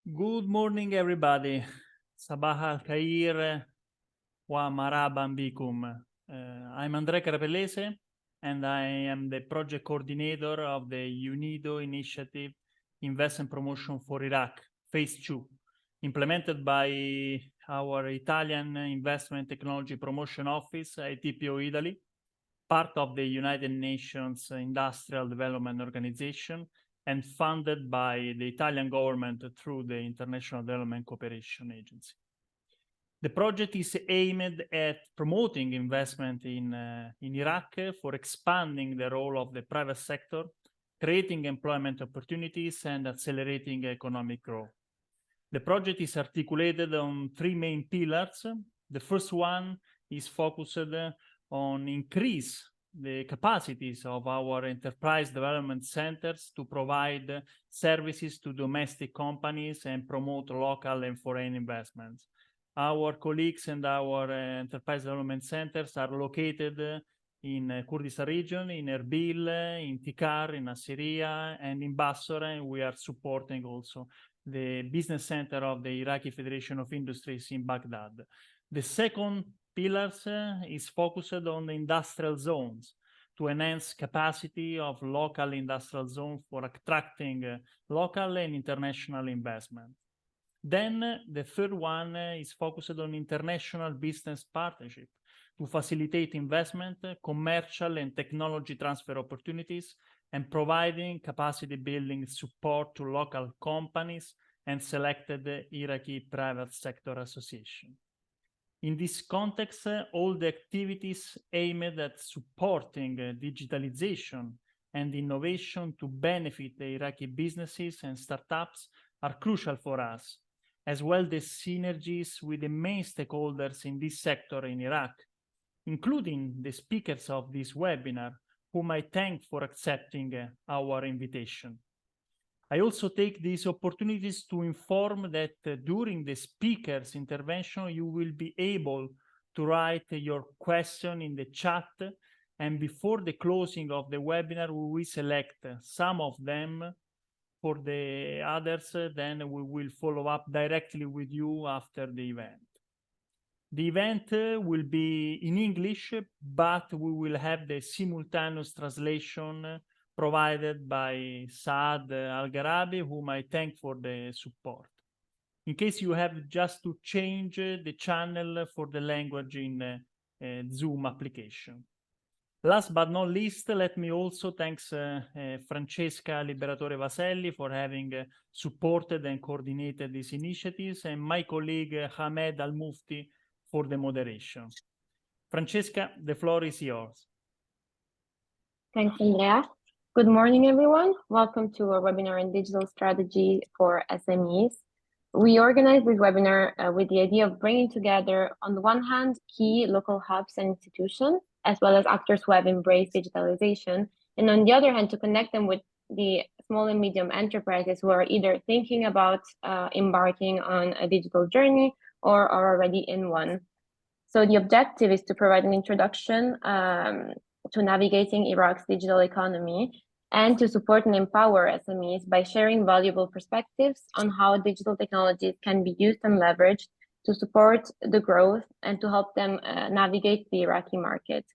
Good morning, everybody. Sabah al-Khair wa maraban bikum. I'm Andrea Carapellese, and I am the project coordinator of the UNIDO Initiative Investment Promotion for Iraq, Phase 2, implemented by our Italian Investment Technology Promotion Office, ITPO Italy, part of the United Nations Industrial Development Organization, and funded by the Italian government through the International Development Cooperation Agency. The project is aimed at promoting investment in Iraq for expanding the role of the private sector, creating employment opportunities, and accelerating economic growth. The project is articulated on three main pillars. The first one is focused on increase the capacities of our enterprise development centers to provide services to domestic companies and promote local and foreign investments. Our colleagues and our enterprise development centers are located in Kurdistan region, in Erbil, in Tikar, in Assyria, and in Basra, and we are supporting also the business center of the Iraqi Federation of Industries in Baghdad. The second pillar is focused on the industrial zones to enhance capacity of local industrial zones for attracting local and international investment. Then the third one is focused on international business partnership to facilitate investment, commercial and technology transfer opportunities, and providing capacity building support to local companies and selected Iraqi private sector association. In this context, all the activities aimed at supporting digitalization and innovation to benefit the Iraqi businesses and startups are crucial for us, as well as synergies with the main stakeholders in this sector in Iraq, including the speakers of this webinar, whom I thank for accepting our invitation. I also take these opportunities to inform that during the speaker's intervention, you will be able to write your question in the chat, and before the closing of the webinar, we will select some of them. For the others, then we will follow up directly with you after the event. The event will be in English, but we will have the simultaneous translation provided by Saad Al-Gharabi, whom I thank for the support. In case you have just to change the channel for the language in Zoom application. Last but not least, let me also thank Francesca Liberatore Vaselli for having supported and coordinated these initiatives, and my colleague Hamed Al-Mufti for the moderation. Francesca, the floor is yours. Thanks, Andrea. Good morning, everyone. Welcome to our webinar on digital strategy for SMEs. We organized this webinar with the idea of bringing together, on the one hand, key local hubs and institutions, as well as actors who have embraced digitalization, and on the other hand, to connect them with the small and medium enterprises who are either thinking about embarking on a digital journey or are already in one. So the objective is to provide an introduction to navigating Iraq's digital economy and to support and empower SMEs by sharing valuable perspectives on how digital technologies can be used and leveraged to support the growth and to help them navigate the Iraqi market.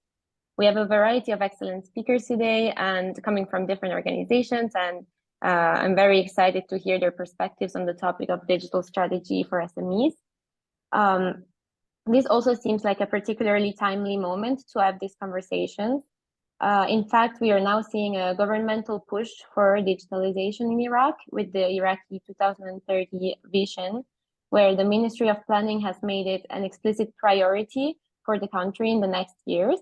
We have a variety of excellent speakers today and coming from different organizations, and I'm very excited to hear their perspectives on the topic of digital strategy for SMEs. This also seems like a particularly timely moment to have these conversations. In fact, we are now seeing a governmental push for digitalization in Iraq with the Iraqi 2030 vision, where the Ministry of Planning has made it an explicit priority for the country in the next years.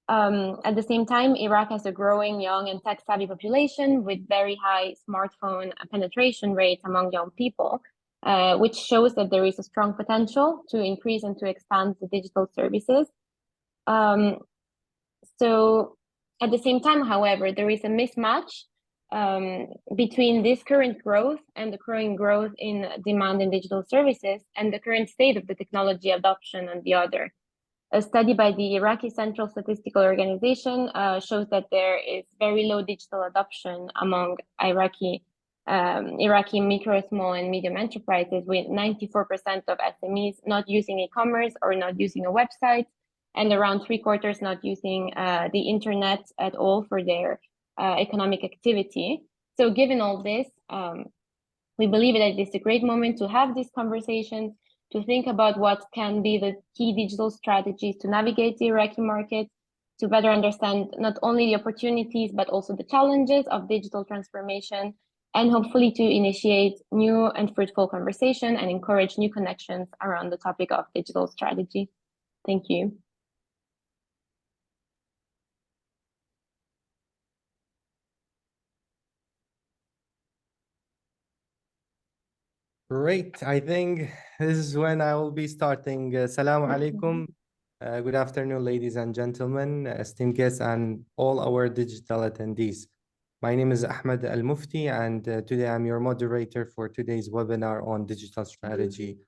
At the same time, Iraq has a growing young and tech-savvy population with very high smartphone penetration rates among young people, which shows that there is a strong potential to increase and to expand the digital services. So at the same time, however, there is a mismatch between this current growth and the growing growth in demand in digital services and the current state of the technology adoption on the other. A study by the Iraqi Central Statistical Organization shows that there is very low digital adoption among Iraqi Iraqi micro, small, and medium enterprises, with 94% of SMEs not using e-commerce or not using a website, and around 3/4 not using the internet at all for their economic activity. So given all this, we believe that it's a great moment to have these conversations, to think about what can be the key digital strategies to navigate the Iraqi market, to better understand not only the opportunities, but also the challenges of digital transformation, and hopefully to initiate new and fruitful conversation and encourage new connections around the topic of digital strategy. Thank you. Great. I think this is when I will be starting. Assalamu alaikum. Good afternoon, ladies and gentlemen, esteemed guests, and all our digital attendees. My name is Ahmed Al Mufti, and today I'm your moderator for today's webinar on digital strategy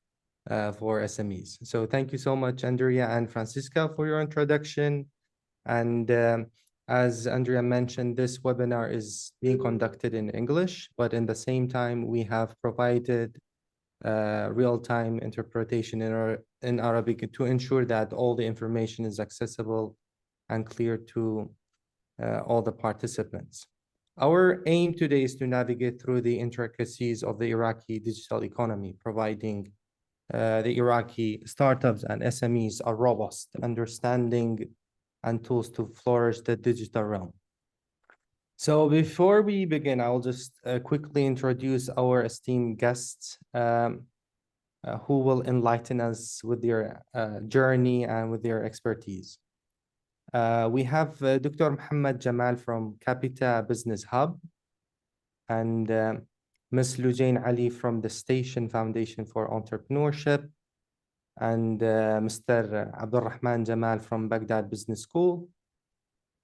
for SMEs. So thank you so much, Andrea and Francisca, for your introduction. And as Andrea mentioned, this webinar is being conducted in English, but in the same time, we have provided real-time interpretation in Arabic to ensure that all the information is accessible and clear to all the participants. Our aim today is to navigate through the intricacies of the Iraqi digital economy, providing the Iraqi startups and SMEs a robust understanding and tools to flourish the digital realm. So before we begin, I'll just quickly introduce our esteemed guests who will enlighten us with their journey and with their expertise. We have Dr. Muhammad Jamal from Kapita Business Hub, and Ms. Lujain Ali from the Station Foundation for Entrepreneurship, and Mr. Abdurrahman Jamal from Baghdad Business School,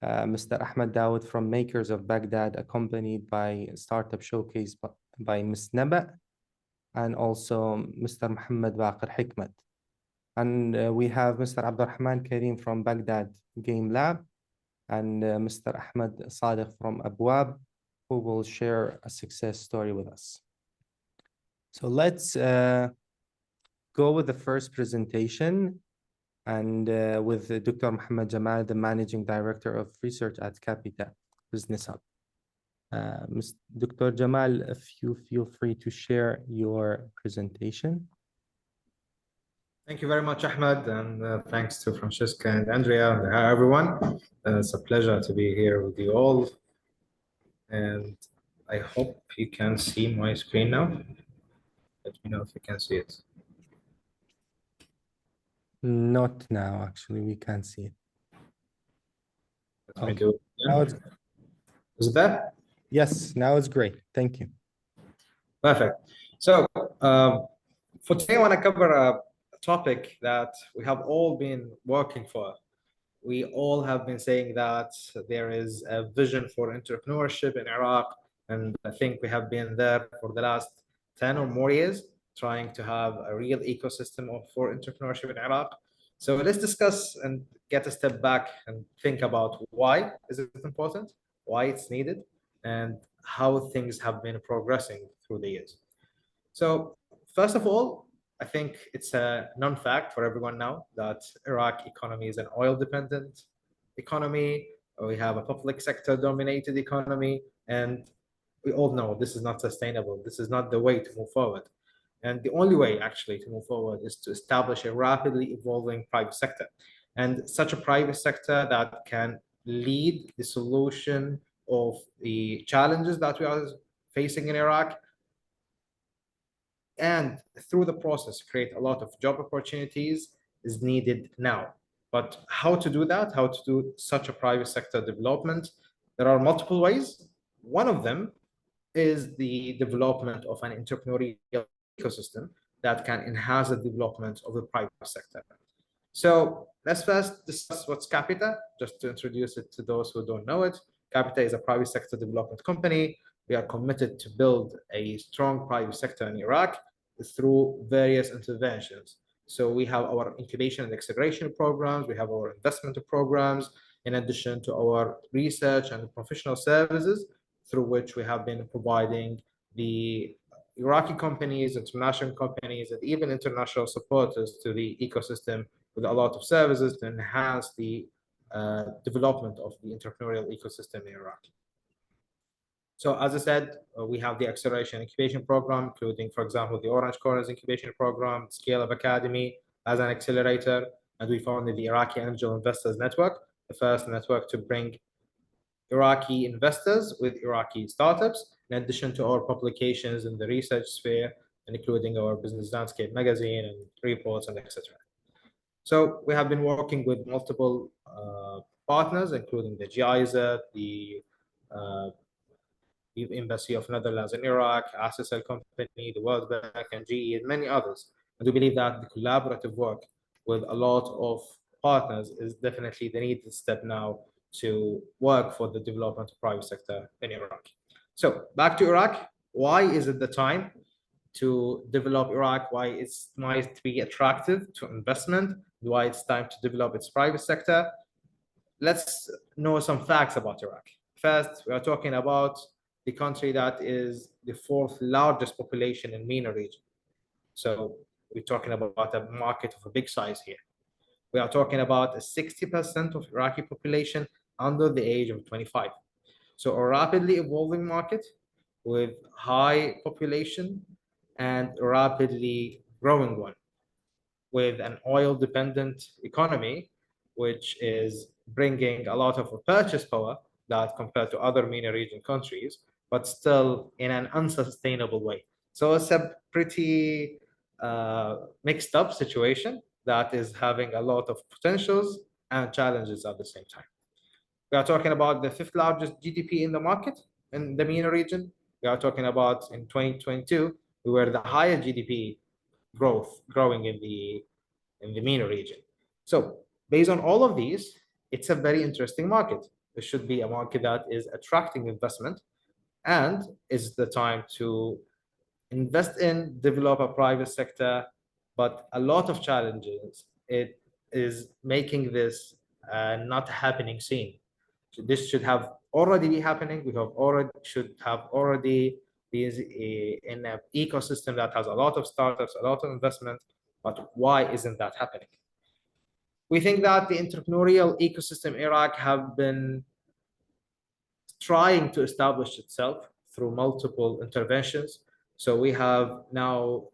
Mr. Ahmed Dawood from Makers of Baghdad, accompanied by Startup Showcase by Ms. Naba, and also Mr. Muhammad Baqir Hikmat. And we have Mr. Abdurrahman Karim from Baghdad Game Lab, and Mr. Ahmed Sadiq from Abwaab, who will share a success story with us. So let's go with the first presentation, and with Dr. Muhammad Jamal, the Managing Director of Research at Kapita Business Hub. Dr. Jamal, if you feel free to share your presentation. Thank you very much, Ahmed, and thanks to Francisca and Andrea and hi, everyone. It's a pleasure to be here with you all, and I hope you can see my screen now. Let me know if you can see it. Not now, actually, we can't see it. Let me do it. Now it's, is it there? yes, now it's great. Thank you. Perfect. So for today, I want to cover a topic that we have all been working for. We all have been saying that there is a vision for entrepreneurship in Iraq, and I think we have been there for the last 10 or more years, trying to have a real ecosystem for entrepreneurship in Iraq. So let's discuss and get a step back and think about why is it important, why it's needed, and how things have been progressing through the years. So first of all, I think it's a non-fact for everyone now that Iraq economy is an oil-dependent economy. We have a public sector dominated economy, and we all know this is not sustainable. This is not the way to move forward. And the only way actually to move forward is to establish a rapidly evolving private sector, and such a private sector that can lead the solution of the challenges that we are facing in Iraq, and through the process create a lot of job opportunities is needed now. But how to do that, how to do such a private sector development, there are multiple ways. One of them is the development of an entrepreneurial ecosystem that can enhance the development of the private sector. So let's first discuss what's Kapita, just to introduce it to those who don't know it. Kapita is a private sector development company. We are committed to build a strong private sector in Iraq through various interventions. So we have our incubation and acceleration programs, we have our investment programs, in addition to our research and professional services, through which we have been providing the Iraqi companies, international companies, and even international supporters to the ecosystem with a lot of services to enhance the development of the entrepreneurial ecosystem in Iraq. So as I said, we have the Acceleration Incubation Program, including, for example, the Orange Corners Incubation Program, Scale Up Academy as an accelerator, and we founded the Iraqi Angel Investors Network, the first network to bring Iraqi investors with Iraqi startups, in addition to our publications in the research sphere, including our Business Landscape magazine and reports and etc. So we have been working with multiple partners, including the GIZ, the Embassy of Netherlands in Iraq, SSL Company, the World Bank, and GE, and many others. And we believe that the collaborative work with a lot of partners is definitely the needed step now to work for the development of private sector in Iraq. So back to Iraq, why is it the time to develop Iraq? Why it might be attractive to investment? Why it's time to develop its private sector? Let's know some facts about Iraq. First, we are talking about the country that is the fourth largest population in MENA region. So we're talking about a market of a big size here. We are talking about a 60% of Iraqi population under the age of 25. So a rapidly evolving market with high population and rapidly growing one, with an oil-dependent economy, which is bringing a lot of purchase power that compared to other MENA region countries, but still in an unsustainable way. So it's a pretty mixed up situation that is having a lot of potentials and challenges at the same time. We are talking about the fifth largest GDP in the market in the MENA region. We are talking about in 2022, we were the highest GDP growing in the MENA region. So based on all of these, it's a very interesting market. It should be a market that is attracting investment, and is the time to invest in, develop a private sector, but a lot of challenges. It is making this not happening soon. So this should have already be happening. We should have already be in an ecosystem that has a lot of startups, a lot of investment, but why isn't that happening? We think that the entrepreneurial ecosystem in Iraq have been trying to establish itself through multiple interventions. So we have now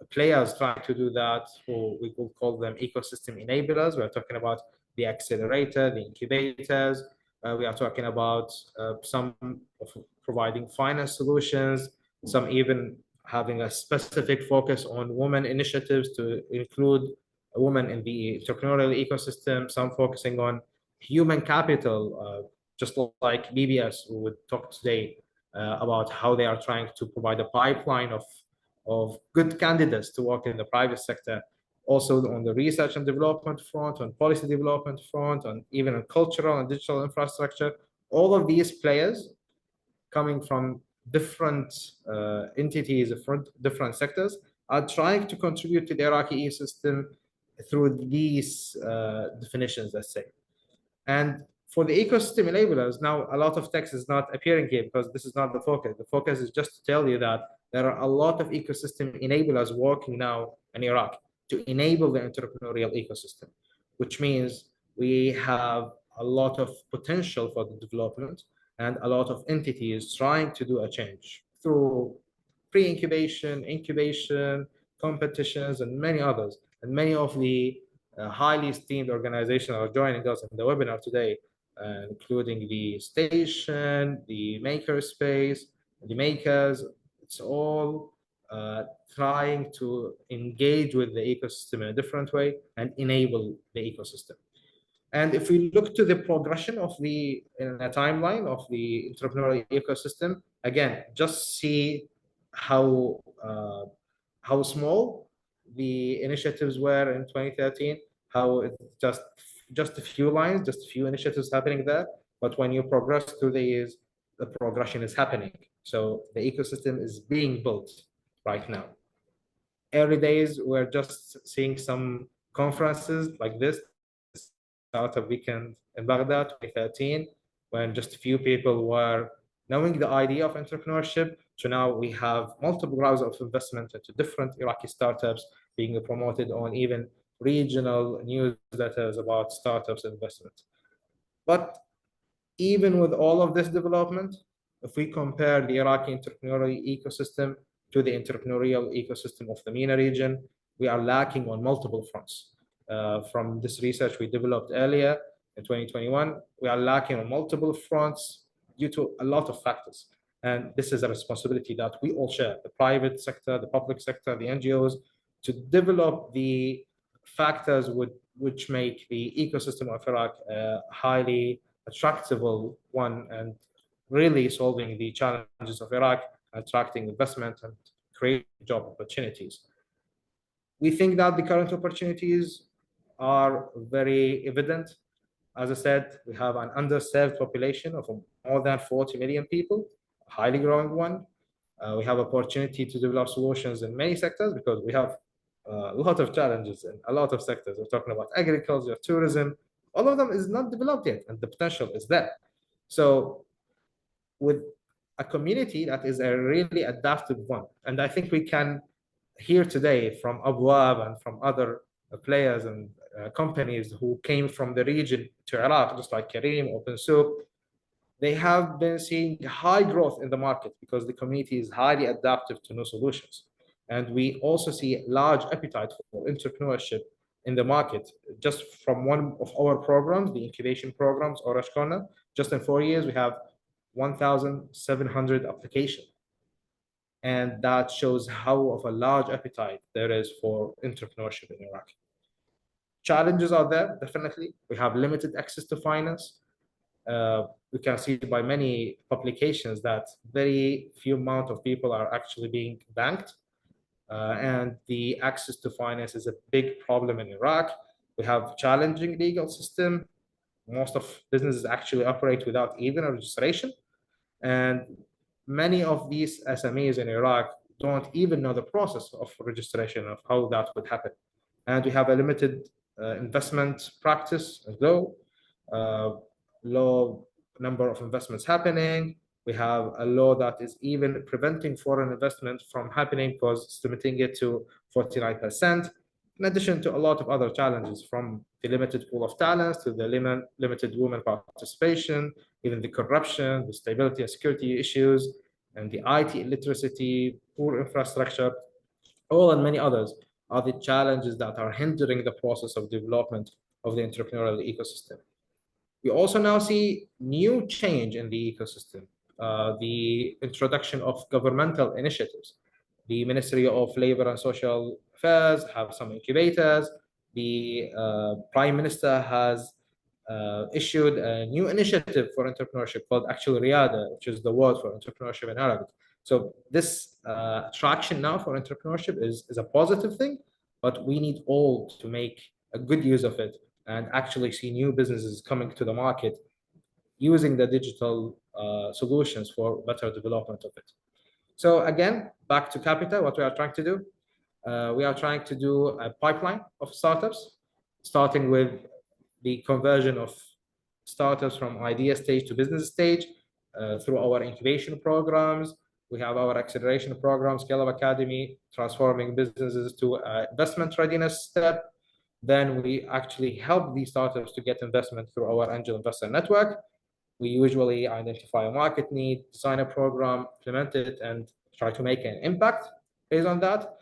players trying to do that, who we will call them ecosystem enablers. We're talking about the accelerator, the incubators. We are talking about some providing finance solutions, some even having a specific focus on women initiatives to include women in the entrepreneurial ecosystem, some focusing on human capital, just like BBS, who would talk today about how they are trying to provide a pipeline of good candidates to work in the private sector, also on the research and development front, on policy development front, on even on cultural and digital infrastructure. All of these players coming from different entities, from different sectors, are trying to contribute to the Iraqi ecosystem through these definitions, let's say. And for the ecosystem enablers, now a lot of text is not appearing here because this is not the focus. The focus is just to tell you that there are a lot of ecosystem enablers working now in Iraq to enable the entrepreneurial ecosystem, which means we have a lot of potential for the development and a lot of entities trying to do a change through pre-incubation, incubation, competitions, and many others. And many of the highly esteemed organizations are joining us in the webinar today, including the Station, the Makerspace, the Makers. It's all trying to engage with the ecosystem in a different way and enable the ecosystem. And if we look to the progression of in a timeline of the entrepreneurial ecosystem, again, just see how small the initiatives were in 2013, how it's just a few lines, just a few initiatives happening there. But when you progress through the years, the progression is happening. So the ecosystem is being built right now. Early days, we're just seeing some conferences like this, Startup Weekend in Baghdad 2013, when just a few people were knowing the idea of entrepreneurship, So now we have multiple rounds of investment into different Iraqi startups being promoted on even regional newsletters about startups investment. But even with all of this development, if we compare the Iraqi entrepreneurial ecosystem to the entrepreneurial ecosystem of the MENA region, we are lacking on multiple fronts. From this research we developed earlier in 2021, we are lacking on multiple fronts due to a lot of factors. And this is a responsibility that we all share, the private sector, the public sector, the NGOs, to develop the factors which make the ecosystem of Iraq highly attractive one and really solving the challenges of Iraq, attracting investment and creating job opportunities. We think that the current opportunities are very evident. As I said, we have an underserved population of more than 40 million people, a highly growing one. We have opportunity to develop solutions in many sectors because we have a lot of challenges in a lot of sectors. We're talking about agriculture, tourism, all of them is not developed yet, and the potential is there. So with a community that is a really adaptive one, and I think we can hear today from Abwaab and from other players and companies who came from the region to Iraq, just like Kareem, Open Soup, they have been seeing high growth in the market because the community is highly adaptive to new solutions. And we also see large appetite for entrepreneurship in the market. Just from one of our programs, the incubation programs, Orange Corner, just in 4 years, we have 1,700 applications. And that shows how of a large appetite there is for entrepreneurship in Iraq. Challenges are there, definitely. We have limited access to finance. We can see by many publications that very few amount of people are actually being banked. And the access to finance is a big problem in Iraq. We have challenging legal system. Most of businesses actually operate without even a registration. And many of these SMEs in Iraq don't even know the process of registration of how that would happen. And we have a limited investment practice and low number of investments happening. We have a law that is even preventing foreign investment from happening because it's limiting it to 49%, in addition to a lot of other challenges from the limited pool of talents to the limited women participation, even the corruption, the stability and security issues, and the IT illiteracy, poor infrastructure, all and many others are the challenges that are hindering the process of development of the entrepreneurial ecosystem. We also now see new change in the ecosystem, the introduction of governmental initiatives. The Ministry of Labor and Social Affairs have some incubators. The Prime Minister has issued a new initiative for entrepreneurship called actually Riyada, which is the word for entrepreneurship in Arabic. So this traction now for entrepreneurship is a positive thing, but we need all to make a good use of it and actually see new businesses coming to the market using the digital solutions for better development of it. So again, back to Kapita, what we are trying to do. We are trying to do a pipeline of startups, starting with the conversion of startups from idea stage to business stage through our incubation programs. We have our acceleration program, Scale Up Academy, transforming businesses to investment readiness step. Then we actually help these startups to get investment through our angel investor network. We usually identify a market need, design a program, implement it, and try to make an impact based on that.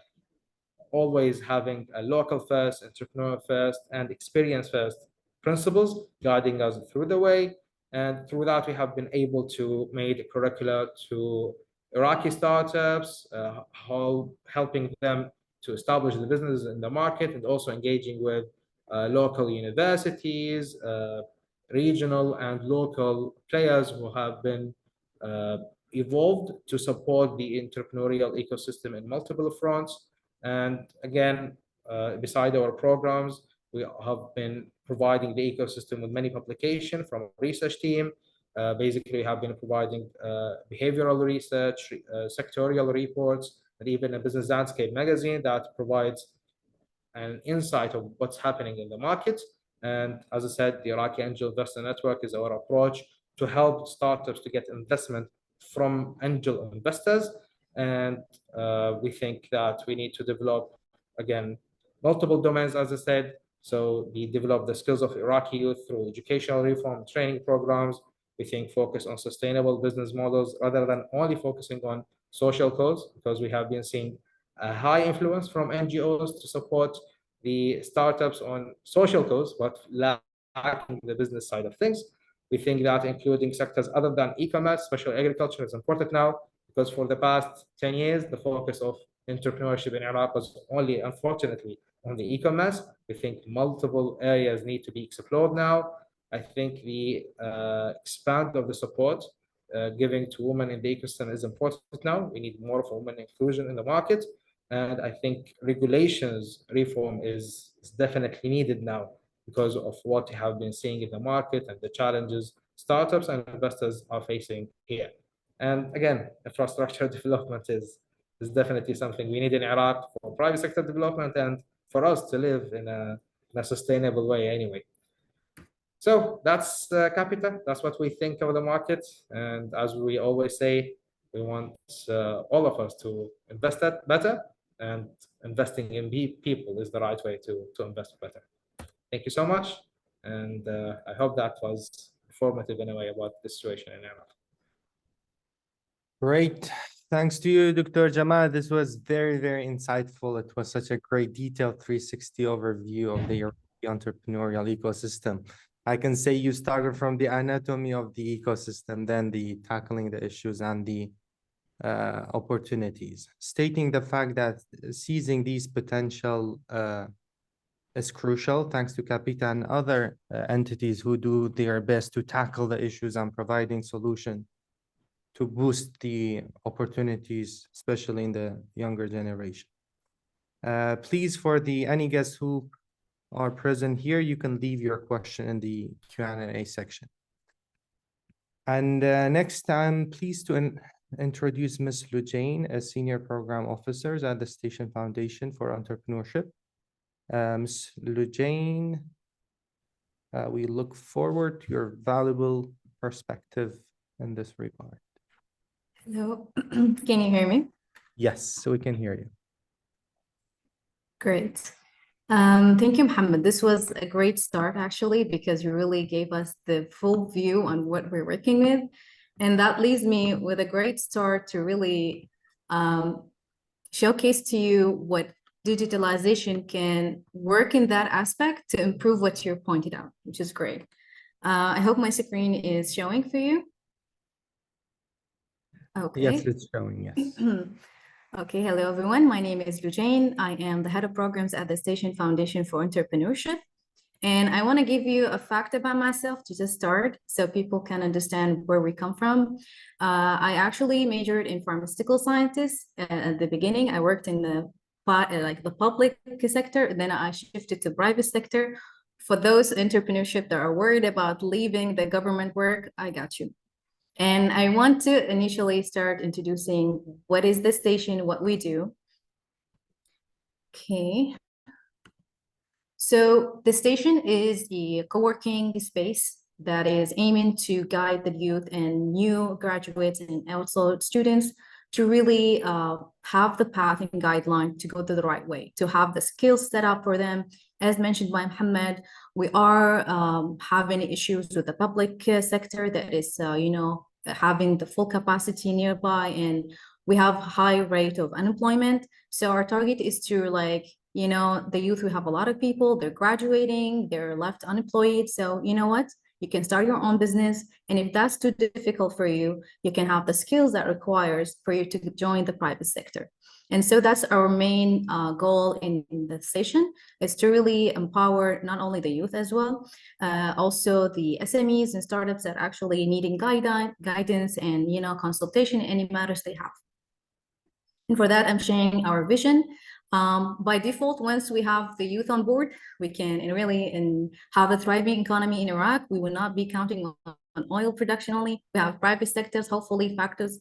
Always having a local first, entrepreneur first, and experience first principles guiding us through the way. And through that, we have been able to make a curricula to Iraqi startups, helping them to establish the businesses in the market, and also engaging with local universities, regional and local players who have been evolved to support the entrepreneurial ecosystem in multiple fronts. And again, beside our programs, we have been providing the ecosystem with many publications from our research team. Basically, we have been providing behavioral research, sectorial reports, and even a business landscape magazine that provides an insight of what's happening in the market. And as I said, the Iraqi Angel Investor Network is our approach to help startups to get investment from angel investors. And we think that we need to develop, again, multiple domains, as I said. So we develop the skills of Iraqi youth through educational reform, training programs. We think focus on sustainable business models rather than only focusing on social cause, because we have been seeing a high influence from NGOs to support the startups on social cause, but lacking the business side of things. We think that including sectors other than e-commerce, special agriculture is important now, because for the past 10 years, the focus of entrepreneurship in Iraq was only, unfortunately, on the e-commerce. We think multiple areas need to be explored now. I think the expand of the support giving to women in the ecosystem is important now. We need more of women inclusion in the market. And I think regulations reform is definitely needed now because of what we have been seeing in the market and the challenges startups and investors are facing here. And again, infrastructure development is definitely something we need in Iraq for private sector development and for us to live in a sustainable way anyway. So that's Kapita. That's what we think of the market. And as we always say, we want all of us to invest that better, and investing in people is the right way to invest better. Thank you so much. And I hope that was informative in a way about the situation in Iraq. Great. Thanks to you, Dr. Jamal. This was very, very insightful. It was such a great detailed 360 overview of the Iraqi entrepreneurial ecosystem. I can say you started from the anatomy of the ecosystem, then the tackling the issues and the opportunities, stating the fact that seizing these potential is crucial, thanks to Kapita and other entities who do their best to tackle the issues and providing solutions to boost the opportunities, especially in the younger generation. Please, for any guests who are present here, you can leave your question in the Q&A section. And next, I'm pleased to introduce Ms. Lujain, a Senior Program Officer at the Station Foundation for Entrepreneurship. Ms. Lujain, we look forward to your valuable perspective in this regard. Hello, can you hear me? Yes, so we can hear you. Great. Thank you, Mohammed. This was a great start, actually, because you really gave us the full view on what we're working with. And that leaves me with a great start to really showcase to you what digitalization can work in that aspect to improve what you pointed out, which is great. I hope my screen is showing for you. Okay. Yes, it's showing, yes. Okay, hello everyone. My name is Lujain. I am the head of programs at the Station Foundation for Entrepreneurship. And I want to give you a fact about myself to just start so people can understand where we come from. I actually majored in pharmaceutical sciences at the beginning. I worked in the public sector, then I shifted to private sector. For those entrepreneurship that are worried about leaving the government work, I got you. And I want to initially start introducing what is the station, what we do. Okay. So the station is the co-working space that is aiming to guide the youth and new graduates and also students to really have the path and guideline to go to the right way, to have the skills set up for them. As mentioned by Mohammed, we are having issues with the public sector that is, having the full capacity nearby, and we have high rate of unemployment. So our target is to the youth, we have a lot of people, they're graduating, they're left unemployed. So you know what? You can start your own business. And if that's too difficult for you, you can have the skills that requires for you to join the private sector. And so that's our main goal in the station, is to really empower not only the youth as well, also the SMEs and startups that actually needing guidance and consultation in any matters they have. And for that, I'm sharing our vision. By default, once we have the youth on board, we can really have a thriving economy in Iraq. We will not be counting on oil production only. We have private sectors, hopefully factors,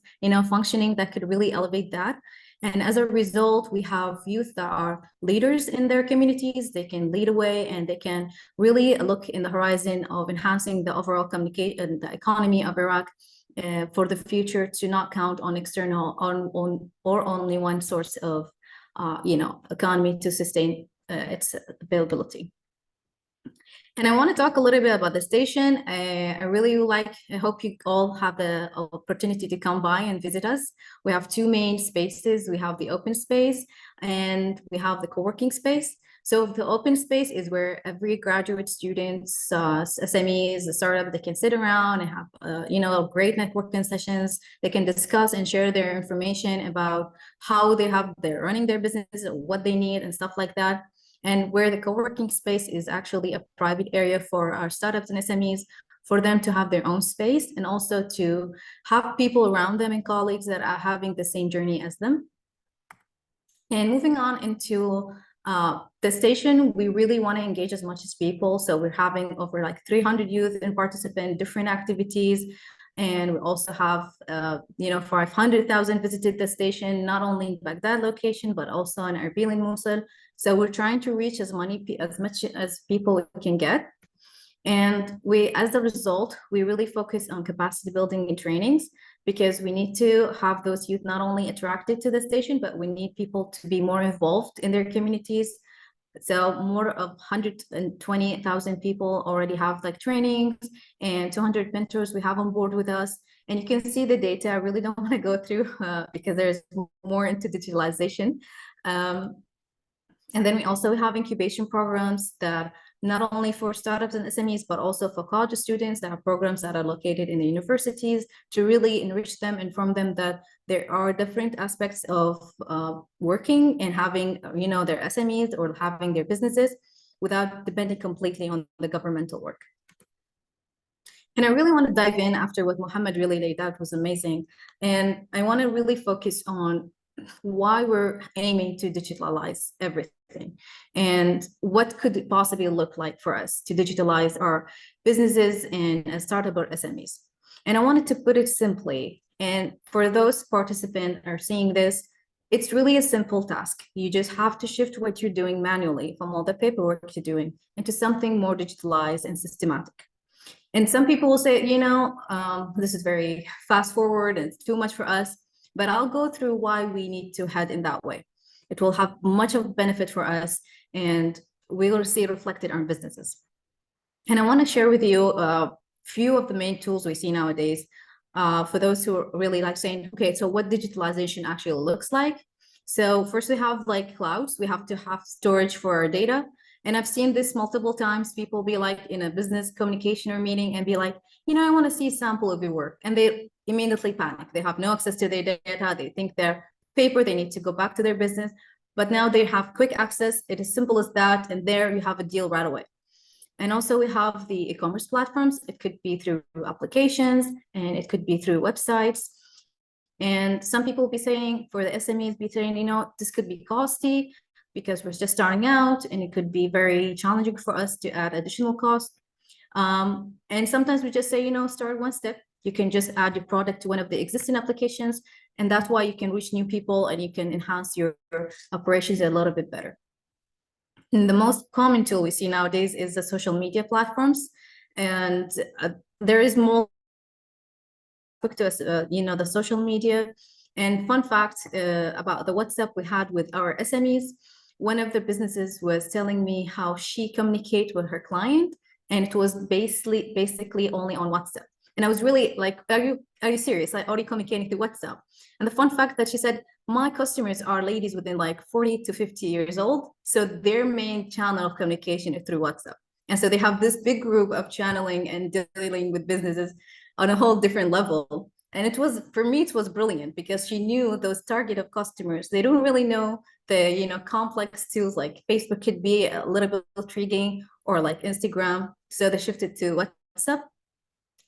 functioning that could really elevate that. And as a result, we have youth that are leaders in their communities. They can lead away and they can really look in the horizon of enhancing the overall communication, the economy of Iraq. for the future to not count on external or only one source of economy to sustain its availability. And I want to talk a little bit about the station. I hope you all have the opportunity to come by and visit us. We have two main spaces. We have the open space and we have the co-working space. So the open space is where every graduate students, SMEs, the startup, they can sit around and have, great networking sessions. They can discuss and share their information about how they're running their business, what they need and stuff like that. And where the co-working space is actually a private area for our startups and SMEs, for them to have their own space and also to have people around them and colleagues that are having the same journey as them. And moving on into the station, we really want to engage as much as people. So we're having over like 300 youth and participant different activities. And we also have, 500,000 visited the station, not only in Baghdad location, but also in Erbil and Mosul. So we're trying to reach as much as people we can get. And as a result, we really focus on capacity building and trainings, because we need to have those youth not only attracted to the station, but we need people to be more involved in their communities. So more of 120,000 people already have like trainings, and 200 mentors we have on board with us. And you can see the data. I really don't want to go through because there's more into digitalization. And then we also have incubation programs that not only for startups and SMEs, but also for college students. That are programs that are located in the universities to really enrich them, inform them that there are different aspects of working and having, their SMEs or having their businesses without depending completely on the governmental work. And I really want to dive in after what Mohammed really laid out was amazing. And I want to really focus on why we're aiming to digitalize everything and what could it possibly look like for us to digitalize our businesses and startup or SMEs. And I wanted to put it simply, and for those participants are seeing this, it's really a simple task. You just have to shift what you're doing manually from all the paperwork you're doing into something more digitalized and systematic. And some people will say, this is very fast forward and it's too much for us. But I'll go through why we need to head in that way. It will have much of a benefit for us, and we will see it reflected on businesses. And I want to share with you a few of the main tools we see nowadays for those who are really like saying, okay, so what digitalization actually looks like. So first we have like clouds. We have to have storage for our data. And I've seen this multiple times. People be like in a business communication or meeting and be like, I want to see a sample of your work. And they immediately panic. They have no access to their data. They think they're paper. They need to go back to their business. But now they have quick access. It is simple as that. And there you have a deal right away. And also we have the e-commerce platforms. It could be through applications and it could be through websites. And some people will be saying, for the SMEs, be saying, this could be costly because we're just starting out and it could be very challenging for us to add additional cost. And sometimes we just say, start one step. You can just add your product to one of the existing applications. And that's why you can reach new people and you can enhance your operations a little bit better. And the most common tool we see nowadays is the social media platforms. And there is more to us, the social media. And fun fact about the WhatsApp we had with our SMEs, one of the businesses was telling me how she communicates with her client, and it was basically only on WhatsApp. And I was really like, are you serious? Like, are you communicating through WhatsApp? And the fun fact that she said, my customers are ladies within like 40 to 50 years old. So their main channel of communication is through WhatsApp. And so they have this big group of channeling and dealing with businesses on a whole different level. And it was, for me, it was brilliant because she knew those target of customers. They don't really know the, complex tools like Facebook could be a little bit intriguing, or like Instagram. So they shifted to WhatsApp.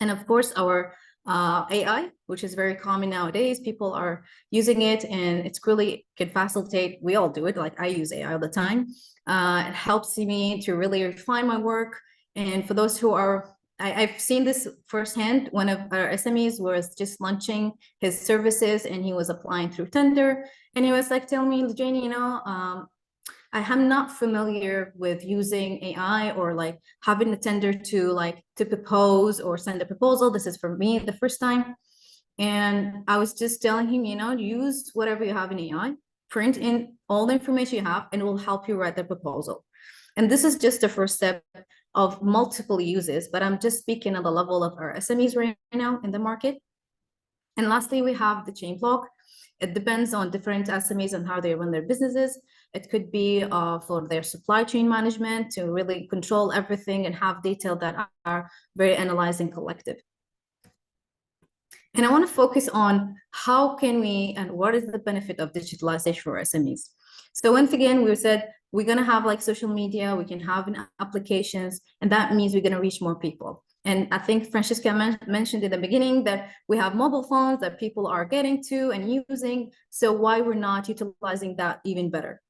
And of course, our AI, which is very common nowadays, people are using it and it's really can facilitate, we all do it. Like I use AI all the time. It helps me to really refine my work. And for those who are, I've seen this firsthand. One of our SMEs was just launching his services and he was applying through Tender. And he was like, tell me, Janie, I am not familiar with using AI or like having a tender to propose or send a proposal. This is for me the first time. And I was just telling him, use whatever you have in AI, print in all the information you have, and it will help you write the proposal. And this is just the first step of multiple uses, but I'm just speaking at the level of our SMEs right now in the market. And lastly, we have the chain block. It depends on different SMEs and how they run their businesses. It could be for their supply chain management to really control everything and have data that are very analyzed and collective. And I want to focus on how can we and what is the benefit of digitalization for SMEs. So once again, we said we're going to have like social media, we can have applications, and that means we're going to reach more people. And I think Francesca mentioned in the beginning that we have mobile phones that people are getting to and using. So why we're not utilizing that even better?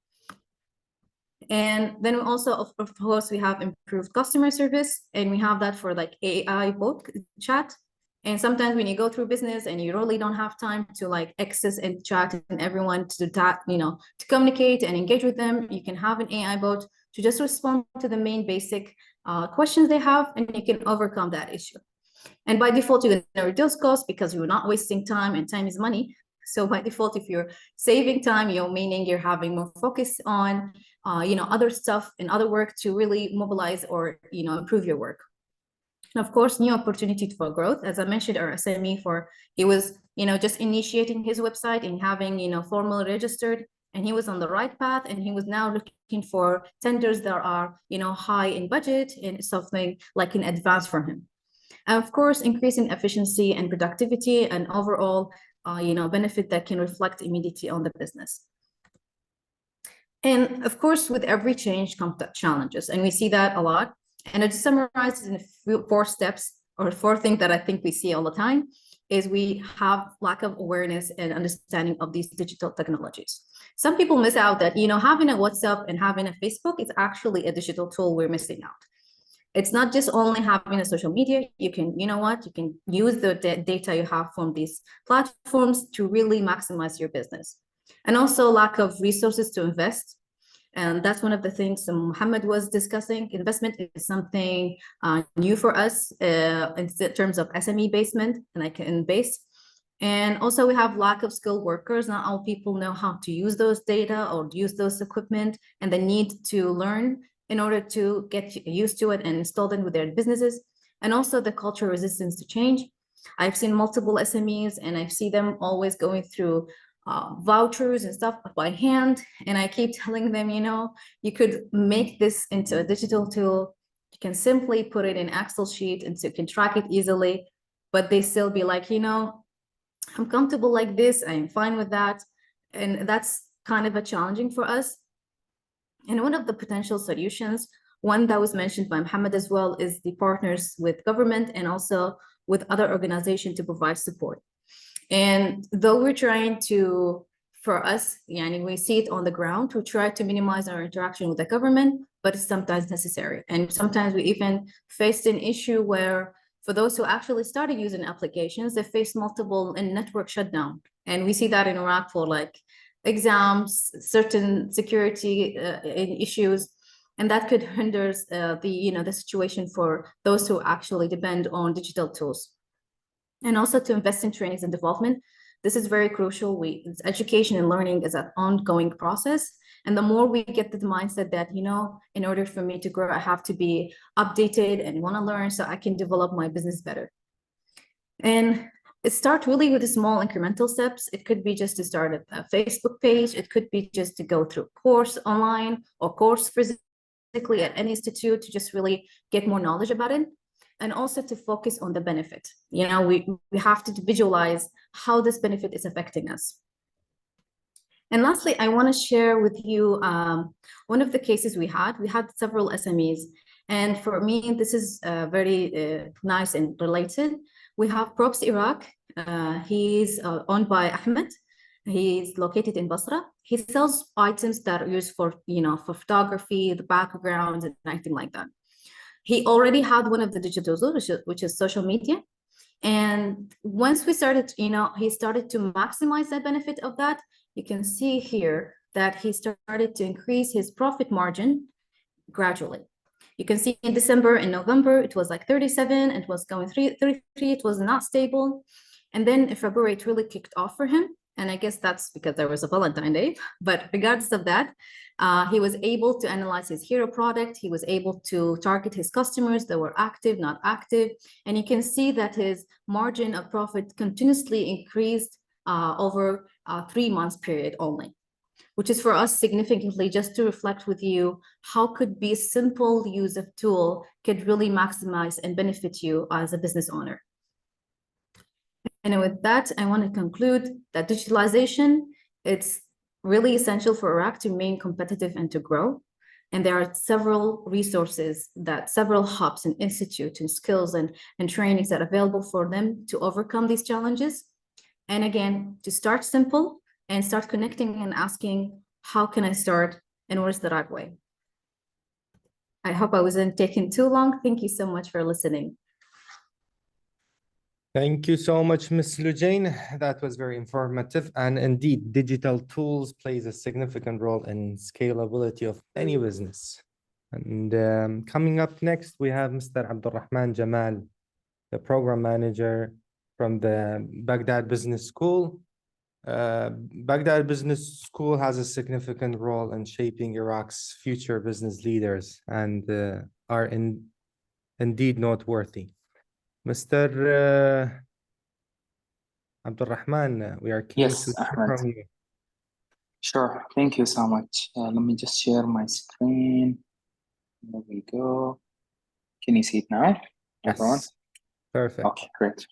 And then also, of course, we have improved customer service, and we have that for like AI bot chat. And sometimes when you go through business and you really don't have time to like access and chat and everyone to to communicate and engage with them, you can have an AI bot to just respond to the main basic questions they have, and you can overcome that issue. And by default, you're going to reduce costs because you're not wasting time, and time is money. So by default, if you're saving time, meaning you're having more focus on other stuff and other work to really mobilize or improve your work. And of course, new opportunity for growth. As I mentioned, our SME he was just initiating his website and having formally registered, and he was on the right path, and he was now looking for tenders that are high in budget and something like in advance for him. And of course, increasing efficiency and productivity and overall benefit that can reflect immediately on the business. And of course, with every change comes challenges, and we see that a lot. And I just summarize in four steps or four things that I think we see all the time is we have lack of awareness and understanding of these digital technologies. Some people miss out that, having a WhatsApp and having a Facebook is actually a digital tool we're missing out. It's not just only having a social media. You can, you can use the data you have from these platforms to really maximize your business. And also lack of resources to invest. And that's one of the things Mohammed was discussing. Investment is something new for us in terms of SME basement and base. And also we have lack of skilled workers. Not all people know how to use those data or use those equipment, and the need to learn in order to get used to it and install them with their businesses. And also the cultural resistance to change. I've seen multiple SMEs, and I see them always going through vouchers and stuff by hand, and I keep telling them, you could make this into a digital tool. You can simply put it in Excel sheet, and so you can track it easily. But they still be like, I'm comfortable like this. I'm fine with that, and that's kind of a challenging for us. And one of the potential solutions, one that was mentioned by Mohammed as well, is the partners with government and also with other organizations to provide support. And though we're trying to, for us, we see it on the ground, we try to minimize our interaction with the government, but it's sometimes necessary. And sometimes we even faced an issue where for those who actually started using applications, they face multiple network shutdown. And we see that in Iraq for like exams, certain security issues, and that could hinder the situation for those who actually depend on digital tools. And also to invest in trainings and development. This is very crucial. Education and learning is an ongoing process. And the more we get the mindset that, in order for me to grow, I have to be updated and want to learn so I can develop my business better. And it starts really with the small incremental steps. It could be just to start a Facebook page. It could be just to go through a course online or course physically at any institute to just really get more knowledge about it. And also to focus on the benefit. We have to visualize how this benefit is affecting us. And lastly, I want to share with you one of the cases we had. We had several SMEs. And for me, this is very nice and related. We have Props Iraq. He's owned by Ahmed. He's located in Basra. He sells items that are used for, for photography, the backgrounds, and anything like that. He already had one of the digital tools, which is social media. And once we started, he started to maximize the benefit of that. You can see here that he started to increase his profit margin gradually. You can see in December and November, it was like 37, it was going 33, it was not stable. And then in February, it really kicked off for him. And I guess that's because there was a Valentine's Day. But regardless of that, he was able to analyze his hero product. He was able to target his customers that were active, not active. And you can see that his margin of profit continuously increased over a 3 months period only, which is for us significantly just to reflect with you how could be simple use of tool could really maximize and benefit you as a business owner. And with that, I want to conclude that digitalization, it's really essential for Iraq to remain competitive and to grow. And there are several resources several hubs and institutes and skills and trainings that are available for them to overcome these challenges. And again, to start simple and start connecting and asking, how can I start and what is the right way? I hope I wasn't taking too long. Thank you so much for listening. Thank you so much, Ms. Lujain. That was very informative. And indeed, digital tools plays a significant role in scalability of any business. And coming up next, we have Mr. Abdurrahman Jamal, the program manager from the Baghdad Business School. Baghdad Business School has a significant role in shaping Iraq's future business leaders and are indeed noteworthy. Mr. Abdurrahman, we are keen to hear from you. Sure, thank you so much. Let me just share my screen. There we go. Can you see it now, everyone? Yes. Perfect. Okay, great.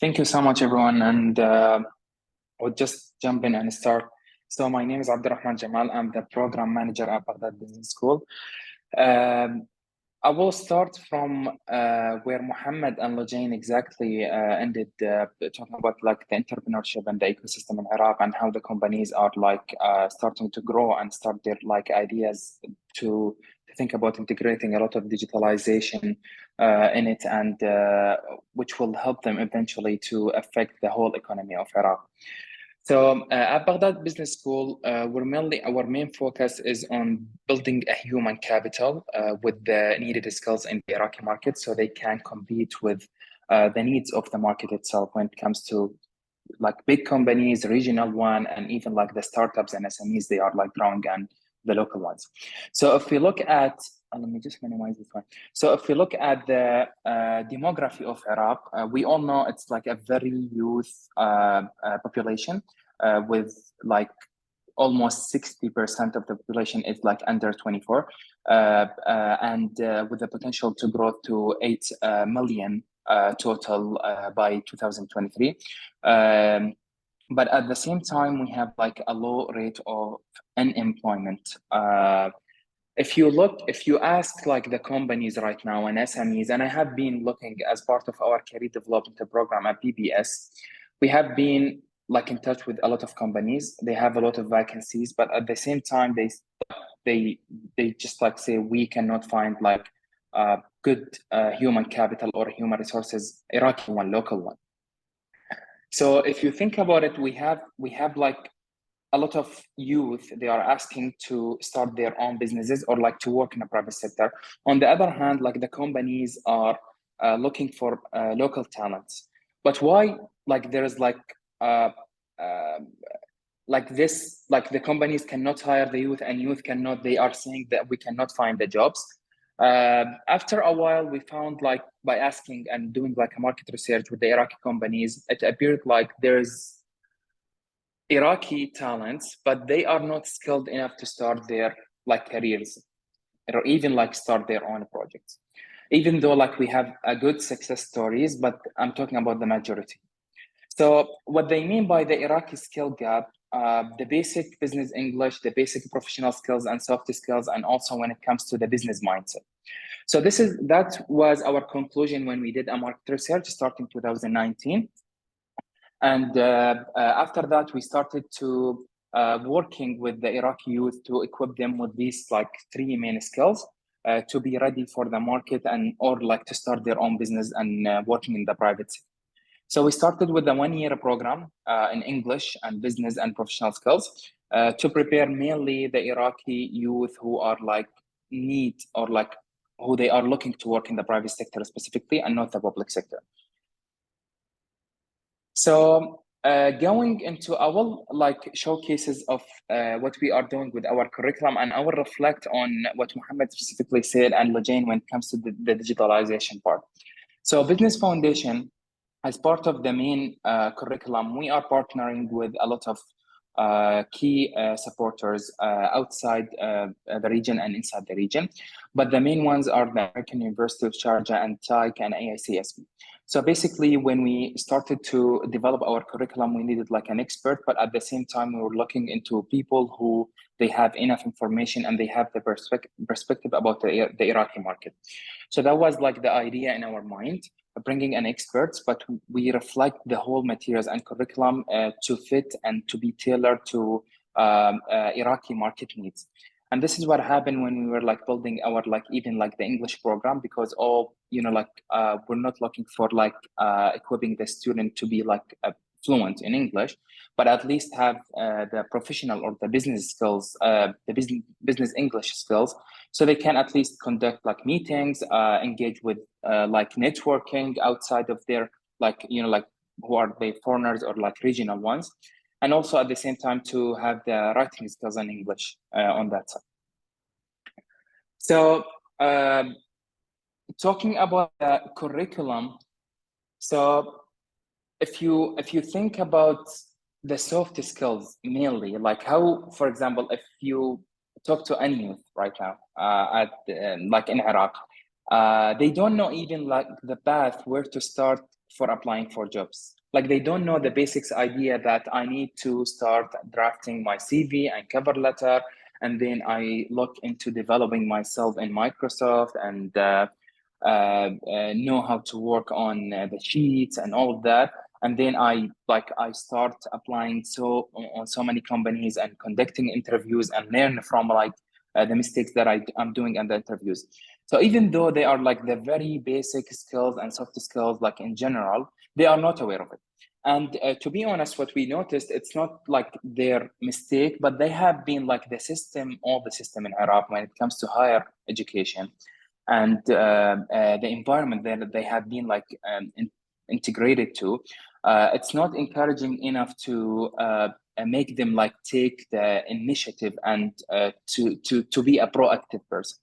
Thank you so much, everyone. And I'll just jump in and start. So my name is Abdurrahman Jamal. I'm the program manager at Baghdad Business School. I will start from where Mohammed and Lujain exactly ended, talking about like the entrepreneurship and the ecosystem in Iraq and how the companies are like starting to grow and start their like ideas to think about integrating a lot of digitalization in it, and which will help them eventually to affect the whole economy of Iraq. So at Baghdad Business School, our main focus is on building a human capital with the needed skills in the Iraqi market so they can compete with the needs of the market itself when it comes to like big companies, regional one, and even like the startups and SMEs, they are like growing, and the local ones. So if we look at, let me just minimize this one. So if we look at the demography of Iraq, we all know it's like a very youth population with like almost 60% of the population is like under 24, and with the potential to grow to 8 million total by 2023. But at the same time, we have like a low rate of unemployment. If you ask like the companies right now and SMEs, and I have been looking as part of our career development program at PBS, we have been like in touch with a lot of companies. They have a lot of vacancies, but at the same time, they just like say we cannot find like good human capital or human resources, Iraqi one, local one. So if you think about it, we have like a lot of youth, they are asking to start their own businesses or like to work in the private sector. On the other hand, like the companies are looking for local talents. But why like there is like this, like the companies cannot hire the youth and youth cannot, they are saying that we cannot find the jobs. After a while, we found like by asking and doing like a market research with the Iraqi companies, it appeared like there's Iraqi talents, but they are not skilled enough to start their like careers or even like start their own projects. Even though like we have a good success stories, but I'm talking about the majority. So what they mean by the Iraqi skill gap, the basic business English, the basic professional skills and soft skills, and also when it comes to the business mindset. So that was our conclusion when we did a market research starting 2019. And after that, we started to working with the Iraqi youth to equip them with these like 3 main skills to be ready for the market and or like to start their own business and working in the private sector. So we started with a 1-year program in English and business and professional skills to prepare mainly the Iraqi youth who are like need or like who they are looking to work in the private sector specifically and not the public sector. So going into our like showcases of what we are doing with our curriculum, and I will reflect on what Mohammed specifically said and Lajane when it comes to the digitalization part. So Business Foundation, as part of the main curriculum, we are partnering with a lot of key supporters outside the region and inside the region. But the main ones are the American University of Sharjah and TAIC and AICSB. So basically, when we started to develop our curriculum, we needed like an expert, but at the same time, we were looking into people who they have enough information and they have the perspective about the Iraqi market. So that was like the idea in our mind, bringing an experts, but we reflect the whole materials and curriculum to fit and to be tailored to Iraqi market needs. And this is what happened when we were like building our like even like the English program, because all, you know, like we're not looking for like equipping the student to be like fluent in English, but at least have the professional or the business skills, the business English skills, so they can at least conduct like meetings, engage with like networking outside of their like, you know, like who are they foreigners or like regional ones. And also at the same time to have the writing skills in English on that side. So talking about the curriculum, so if you think about the soft skills mainly, like how, for example, if you talk to any youth right now like in Iraq, they don't know even like the path where to start for applying for jobs. Like they don't know the basics idea that I need to start drafting my CV and cover letter, and then I look into developing myself in Microsoft and know how to work on the sheets and all of that. And then I start applying on so many companies and conducting interviews and learn from like the mistakes that I'm doing in the interviews. So even though they are like the very basic skills and soft skills, like in general, they are not aware of it. And to be honest, what we noticed, it's not like their mistake, but they have been like all the system in Iraq when it comes to higher education and the environment that they have been like integrated to. It's not encouraging enough to make them like take the initiative and to be a proactive person.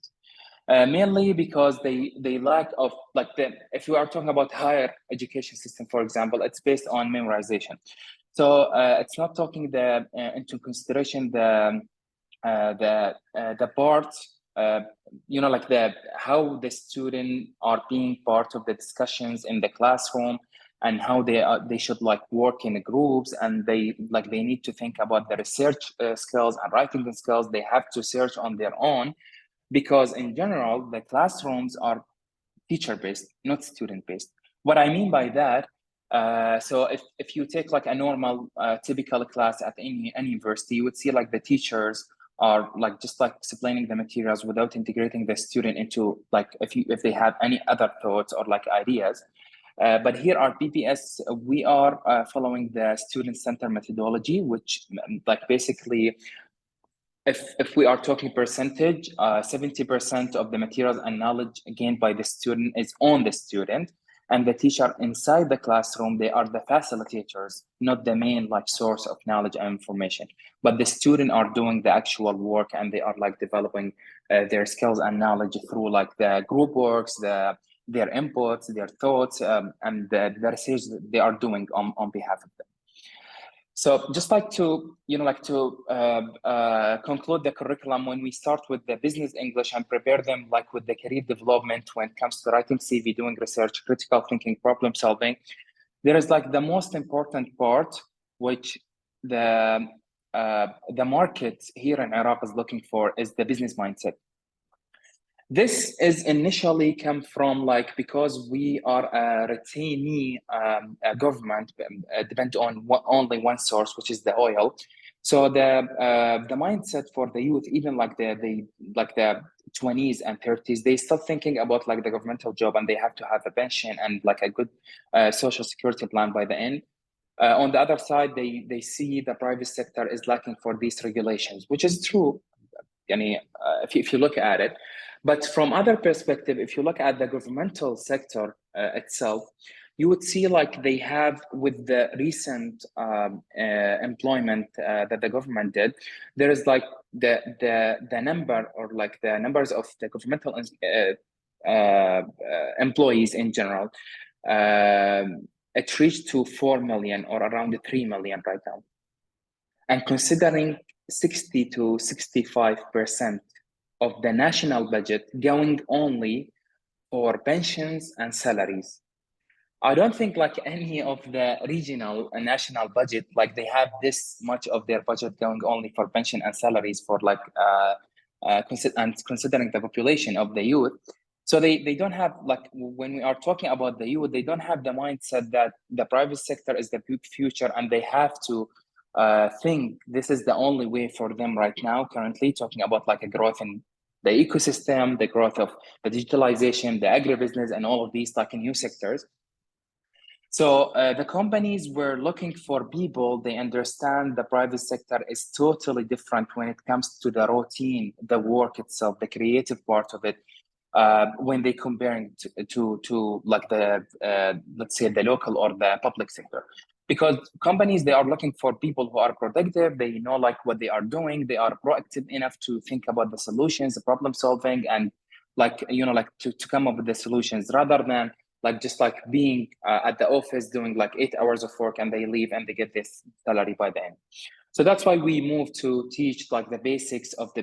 Mainly because they lack of like if you are talking about higher education system, for example, it's based on memorization. So it's not taking into consideration the part, you know, like how the student are being part of the discussions in the classroom, and how they should like work in groups, and they need to think about the research skills and writing skills. They have to search on their own, because in general, the classrooms are teacher-based, not student-based. What I mean by that, so if you take like a normal typical class at any university, you would see like the teachers are like just like explaining the materials without integrating the student into like if they have any other thoughts or like ideas. But here at BPS, we are following the student-centered methodology, which like basically, if we are talking percentage, 70% of the materials and knowledge gained by the student is on the student, and the teacher inside the classroom, they are the facilitators, not the main like source of knowledge and information. But the student are doing the actual work, and they are like developing their skills and knowledge through like the group works, their inputs, their thoughts, and the research they are doing on behalf of them. So just like to, you know, like to conclude the curriculum, when we start with the business English and prepare them like with the career development when it comes to writing CV, doing research, critical thinking, problem solving, there is like the most important part, which the market here in Iraq is looking for, is the business mindset. This is initially come from like, because we are a retainee government, depend on only one source, which is the oil. So the mindset for the youth, even like the 20s and 30s, they still thinking about like the governmental job, and they have to have a pension and like a good social security plan by the end. On the other side, they see the private sector is lacking for these regulations, which is true. If you look at it. But from other perspective, if you look at the governmental sector itself, you would see like they have, with the recent employment that the government did, there is like the number, or like the numbers of the governmental employees in general, it reached to 4 million or around 3 million right now. And considering 60 to 65% of the national budget going only for pensions and salaries, I don't think like any of the regional and national budget, like they have this much of their budget going only for pension and salaries for like, considering the population of the youth. So they don't have, like, when we are talking about the youth, they don't have the mindset that the private sector is the future, and they have to think this is the only way for them right now, currently talking about like a growth in the ecosystem, the growth of the digitalization, the agribusiness, and all of these like new sectors. So the companies were looking for people. They understand the private sector is totally different when it comes to the routine, the work itself, the creative part of it. When they comparing to like the let's say the local or the public sector, because companies, they are looking for people who are productive. They know like what they are doing. They are proactive enough to think about the solutions, the problem solving, and like, you know, like to come up with the solutions, rather than like just like being at the office doing like 8 hours of work and they leave and they get this salary by the end. So that's why we moved to teach like the basics of the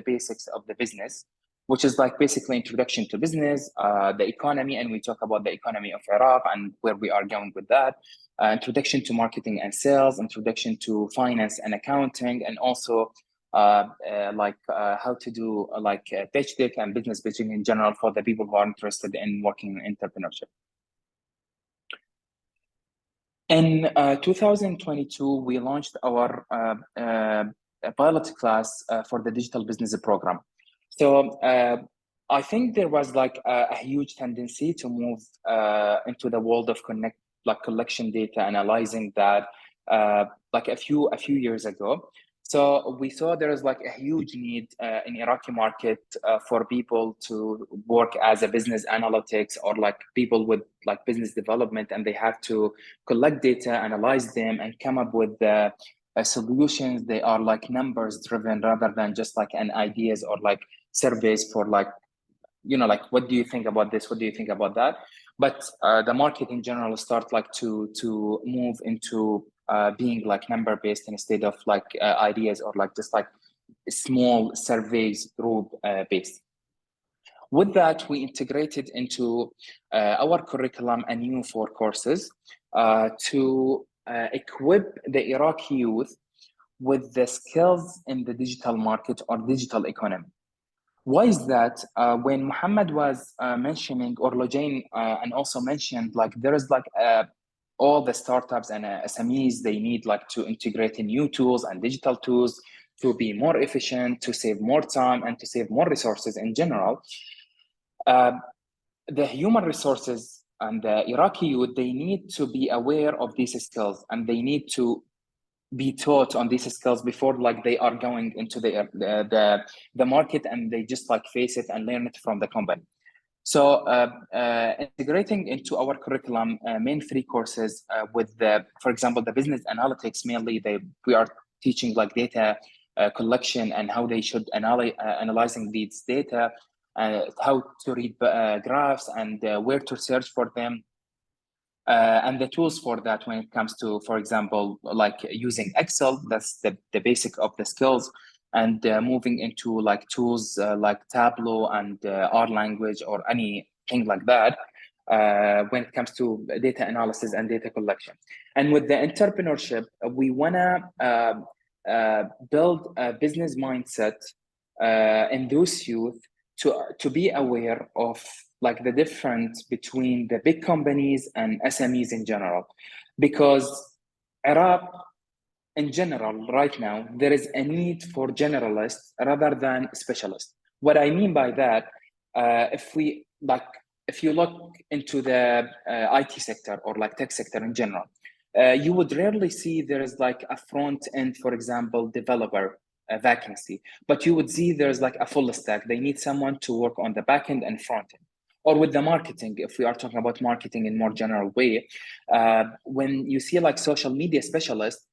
business, which is like basically introduction to business, the economy, and we talk about the economy of Iraq and where we are going with that, introduction to marketing and sales, introduction to finance and accounting, and also how to do like pitch deck and business pitching in general for the people who are interested in working in entrepreneurship. In 2022, we launched our pilot class for the digital business program. So I think there was like a huge tendency to move into the world of collection data, analyzing that like a few years ago. So we saw there is like a huge need in Iraqi market for people to work as a business analytics, or like people with like business development, and they have to collect data, analyze them, and come up with solutions. They are like numbers driven rather than just like an ideas or like surveys for like, you know, like, what do you think about this? What do you think about that? But the market in general start like to move into being like number based instead of like ideas or like just like small surveys group based. With that, we integrated into our curriculum a new 4 courses to equip the Iraqi youth with the skills in the digital market or digital economy. Why is that? When Muhammad was mentioning, or Lojain and also mentioned, like there is like all the startups and SMEs, they need like to integrate in new tools and digital tools to be more efficient, to save more time, and to save more resources in general. The human resources and the Iraqi youth, they need to be aware of these skills, and they need to be taught on these skills before like they are going into the market, and they just like face it and learn it from the company. So integrating into our curriculum main 3 courses with the, for example, the business analytics, mainly we are teaching like data collection and how they should analyzing these data, how to read graphs, and where to search for them. And the tools for that when it comes to, for example, like using Excel, that's the basic of the skills, and moving into like tools like Tableau and R language or anything like that when it comes to data analysis and data collection. And with the entrepreneurship, we want to build a business mindset in those youth to be aware of like the difference between the big companies and SMEs in general. Because Iraq in general right now, there is a need for generalists rather than specialists. What I mean by that, if you look into the IT sector or like tech sector in general, you would rarely see there is like a front end, for example, developer vacancy, but you would see there's like a full stack. They need someone to work on the back end and front end. or with the marketing, if we are talking about marketing in more general way, when you see like social media specialists,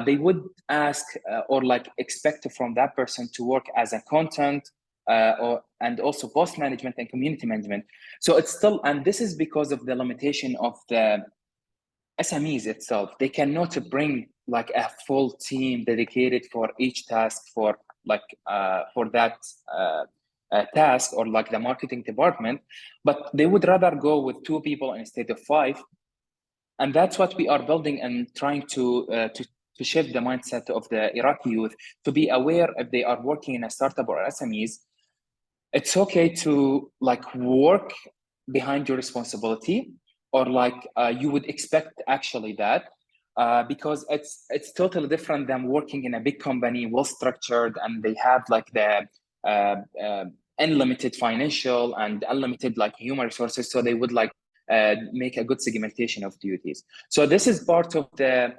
they would ask or like expect from that person to work as a content and also post management and community management. So it's still, and this is because of the limitation of the SMEs itself. They cannot bring like a full team dedicated for each task for that task, or like the marketing department, but they would rather go with 2 people instead of 5. And that's what we are building and trying to shift the mindset of the Iraqi youth to be aware if they are working in a startup or SMEs. It's okay to like work behind your responsibility, or like you would expect actually that, because it's totally different than working in a big company, well structured, and they have like the unlimited financial and unlimited like human resources. So they would like make a good segmentation of duties. So this is part of the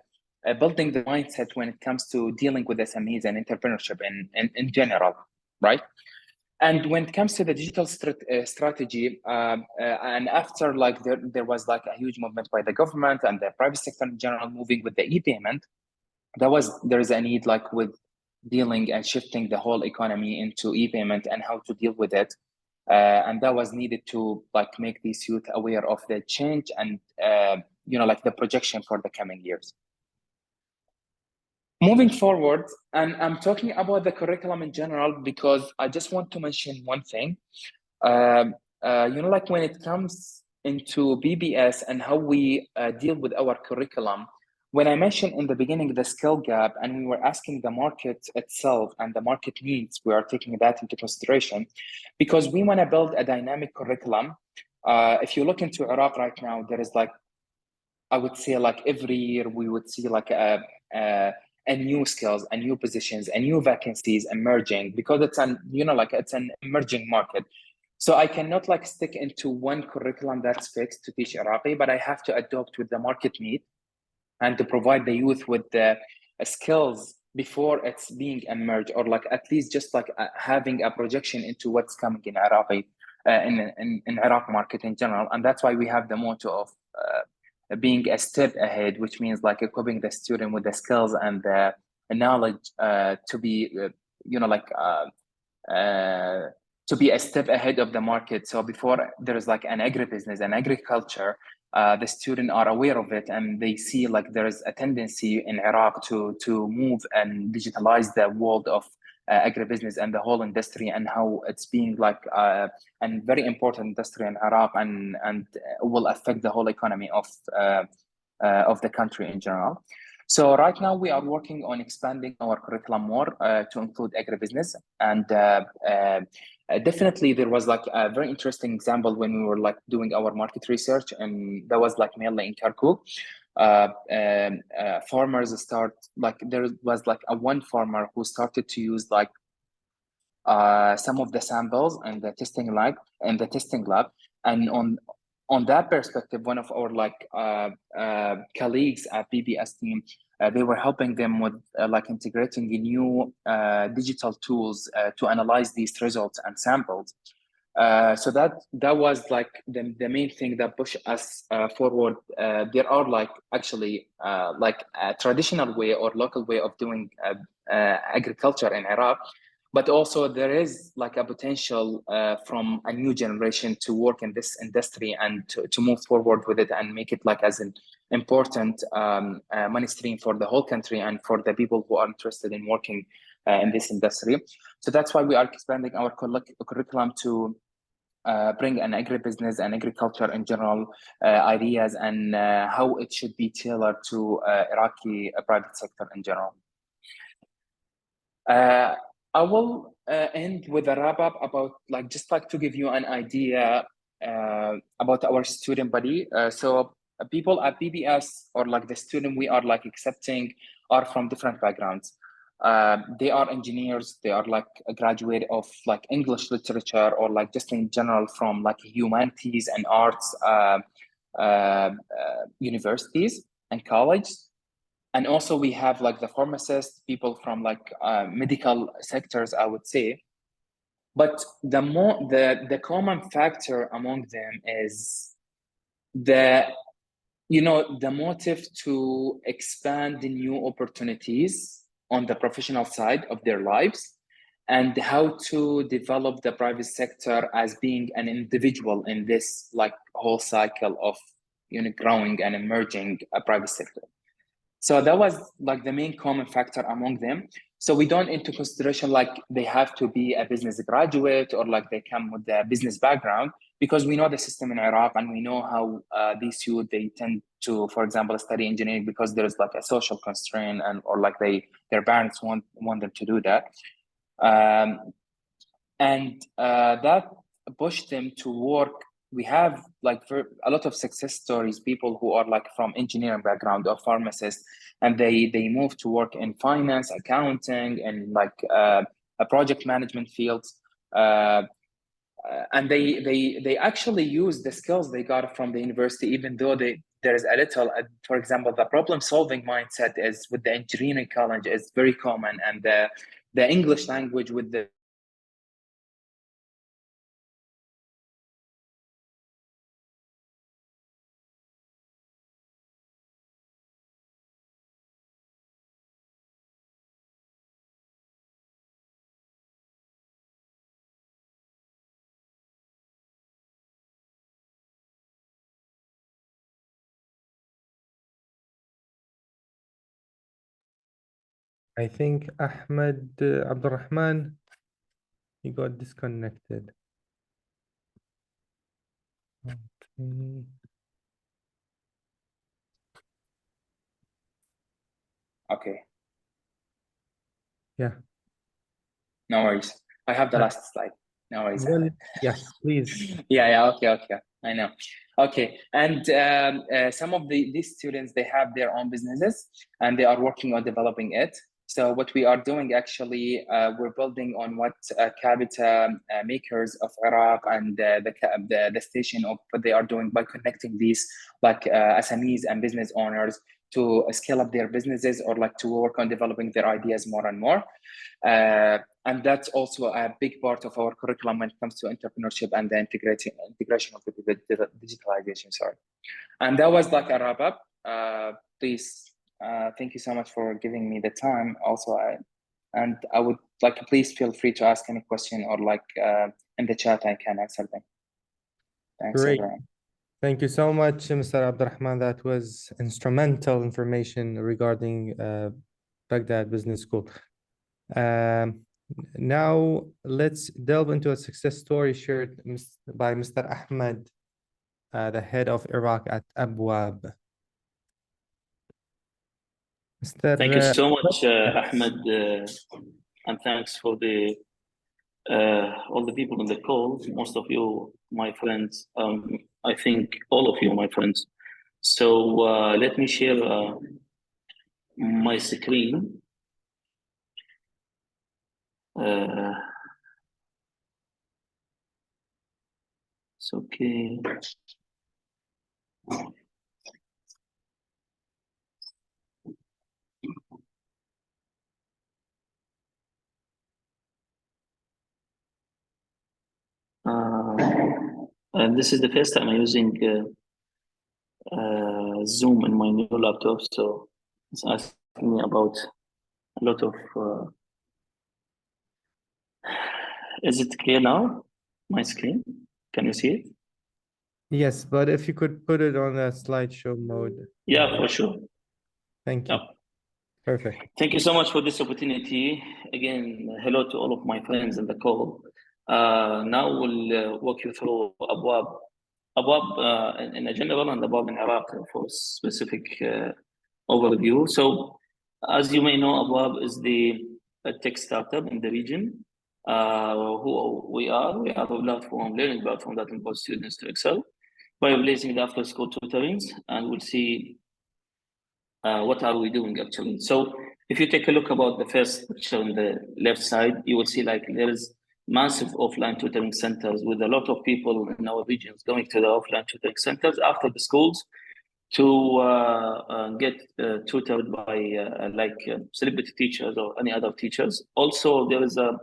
building the mindset when it comes to dealing with SMEs and entrepreneurship in general, right? And when it comes to the digital strategy, and after like there was like a huge movement by the government and the private sector in general moving with the e-payment, there is a need like with dealing and shifting the whole economy into e-payment and how to deal with it. And that was needed to like make these youth aware of the change and like the projection for the coming years. Moving forward, and I'm talking about the curriculum in general because I just want to mention one thing. Like when it comes into BBS and how we deal with our curriculum, when I mentioned in the beginning the skill gap, and we were asking the market itself and the market needs, we are taking that into consideration because we want to build a dynamic curriculum. If you look into Iraq right now, there is like, I would say like every year we would see like a new skills and new positions and new vacancies emerging because it's it's an emerging market. So I cannot like stick into one curriculum that's fixed to teach Iraqi, but I have to adopt with the market need and to provide the youth with the skills before it's being emerged, or like at least just like having a projection into what's coming in Iraqi, in Iraq market in general. And that's why we have the motto of being a step ahead, which means like equipping the student with the skills and the knowledge to be, to be a step ahead of the market. So before there is like an agribusiness and agriculture, the students are aware of it and they see like there is a tendency in Iraq to move and digitalize the world of agribusiness and the whole industry, and how it's being like a very important industry in Iraq and will affect the whole economy of the country in general. So right now we are working on expanding our curriculum more to include agribusiness, and definitely there was like a very interesting example when we were like doing our market research, and that was like mainly in Kirkuk. Farmers start like, there was like one farmer who started to use like some of the samples and the testing lab and on that perspective, one of our like colleagues at BBS team, they were helping them with like integrating new digital tools to analyze these results and samples. So that was like the main thing that pushed us forward. There are like actually like a traditional way or local way of doing agriculture in Iraq, but also there is like a potential from a new generation to work in this industry and to move forward with it and make it like as an important money stream for the whole country and for the people who are interested in working in this industry. So that's why we are expanding our curriculum to bring an agribusiness and agriculture in general ideas and how it should be tailored to Iraqi private sector in general. I will end with a wrap up about like just like to give you an idea about our student body. So people at BBS or like the student we are like accepting are from different backgrounds. They are engineers, they are like a graduate of like English literature or like just in general from like humanities and arts universities and college. And also we have like the pharmacists, people from like medical sectors, I would say. But the common factor among them is the motive to expand the new opportunities on the professional side of their lives, and how to develop the private sector as being an individual in this like whole cycle of growing and emerging a private sector. So that was like the main common factor among them. So we don't into consideration like they have to be a business graduate or like they come with a business background, because we know the system in Iraq and we know how these youth, they tend to, for example, study engineering because there's like a social constraint, and or like their parents want them to do that. And that pushed them to work. We have like a lot of success stories, people who are like from engineering background or pharmacists, and they move to work in finance, accounting, and like a project management fields. And they actually use the skills they got from the university, even though there's a little, for example, the problem solving mindset is with the engineering college is very common, and the English language with the I think Ahmed Abdurrahman, he got disconnected. Okay. Okay. Yeah. No worries. I have the last slide. No worries. Well, yes, please. Yeah. Okay. I know. Okay. And some of these students, they have their own businesses and they are working on developing it. So what we are doing actually, we're building on what Kapita makers of Iraq and the station of what they are doing by connecting these like SMEs and business owners to scale up their businesses or like to work on developing their ideas more and more. And that's also a big part of our curriculum when it comes to entrepreneurship and the integration of the digitalization. Sorry. And that was like a wrap up. Please, thank you so much for giving me the time. Also, I would like to please feel free to ask any question or like in the chat, I can answer them. Thanks, Great. everyone. Thank you so much, Mr. Abdurrahman. That was instrumental information regarding Baghdad Business School. Now let's delve into a success story shared by Mr. Ahmed, the head of Iraq at Abwaab. Thank you so much, Ahmed, and thanks for the all the people on the call. Most of you, my friends. I think all of you, my friends. So let me share my screen. It's okay. And this is the first time I'm using Zoom in my new laptop, so it's asking me about a lot of. Is it clear now? My screen? Can you see it? Yes, but if you could put it on a slideshow mode. Yeah, for sure. Thank you. Yeah. Perfect. Thank you so much for this opportunity. Again, hello to all of my friends in the call. Now we'll walk you through Abwaab. Abwaab in a general and Abwaab in Iraq for specific overview. So as you may know, Abwaab is the tech startup in the region. Who we are a platform, learning platform that empowers students to excel by replacing the after school tutorings, and we'll see what are we doing actually. So if you take a look about the first picture on the left side, you will see like there is massive offline tutoring centers with a lot of people in our regions going to the offline tutoring centers after the schools to get tutored by celebrity teachers or any other teachers. Also, there is a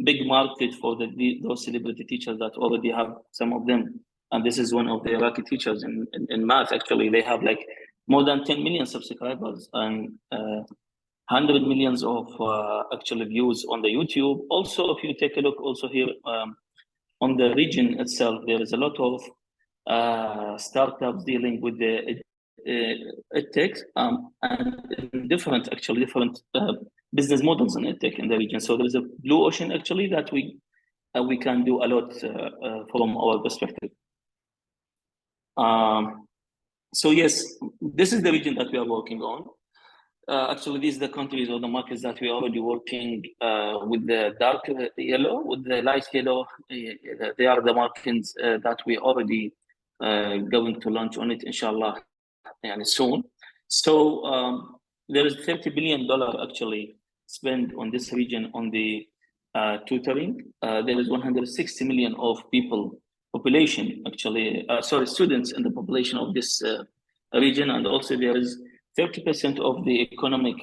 big market for those celebrity teachers that already have some of them. And this is one of the Iraqi teachers in math. Actually, they have like more than 10 million subscribers and 100 millions of actual views on the YouTube. Also, if you take a look also here on the region itself, there is a lot of startups dealing with the EdTech and different business models in EdTech in the region. So there is a blue ocean actually that we can do a lot from our perspective. So yes, this is the region that we are working on. Actually, these are the countries or the markets that we are already working with the dark yellow, with the light yellow. They are the markets that we already going to launch on it, inshallah, and soon. So there is $30 billion actually spent on this region on the tutoring. There is 160 million of population actually, students in the population of this region, and also there is 30% of the economic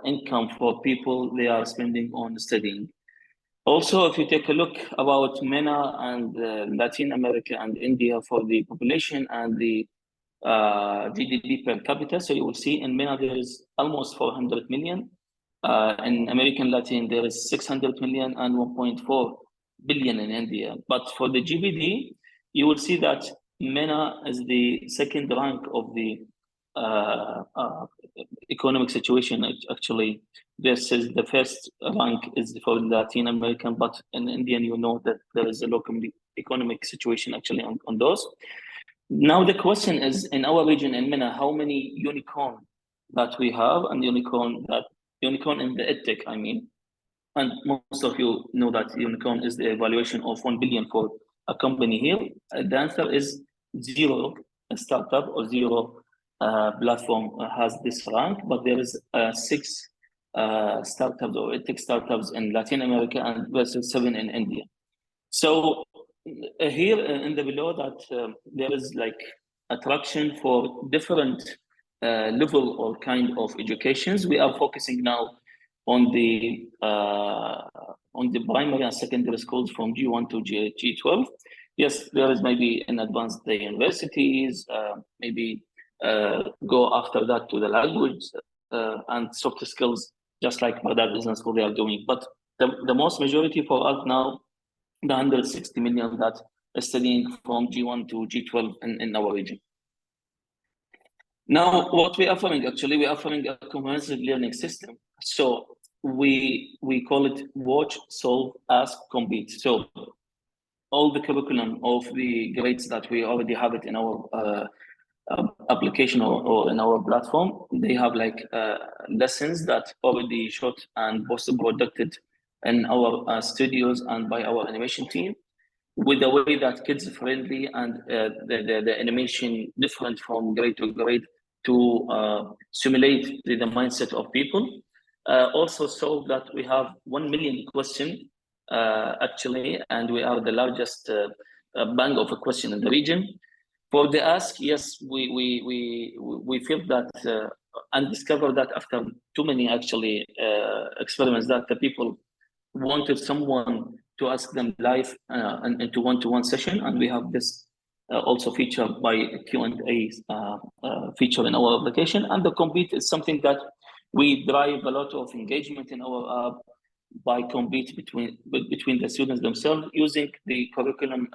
income for people they are spending on studying. Also, if you take a look about MENA and Latin America and India for the population and the GDP per capita, so you will see in MENA there is almost 400 million. In American Latin, there is 600 million and 1.4 billion in India. But for the GDP, you will see that MENA is the second rank of the economic situation actually versus the first rank is for Latin American, but in Indian you know that there is a local economic situation actually on those. Now the question is in our region in MENA, how many unicorn that we have, and unicorn in the EdTech I mean, and most of you know that unicorn is the evaluation of 1 billion for a company here. The answer is 0 startup or 0 platform has this rank, but there is 6 startups or EdTech startups in Latin America and versus 7 in India. So here in the below that there is like attraction for different level or kind of educations. We are focusing now on the primary and secondary schools from G1 to G12. Yes, there is maybe in advanced the universities, maybe go after that to the language and soft skills, just like Baghdad Business School they are doing. But the most majority for us now, the 160 million that are studying from G1 to G12 in our region. Now, what we're offering, actually, we're offering a comprehensive learning system. So we call it Watch, Solve, Ask, Compete. So all the curriculum of the grades that we already have it in our application or in our platform, they have like lessons that already shot and post-produced in our studios and by our animation team, with the way that kids friendly and the animation different from grade to grade to simulate the mindset of people. Also so that we have 1 million question actually, and we are the largest bank of a question in the region. For the ask, yes, we feel that and discover that after too many actually experiments that the people wanted someone to ask them live and into one-to-one session, and we have this also featured by Q&A feature in our application. And the compete is something that we drive a lot of engagement in our app by compete between the students themselves using the curriculum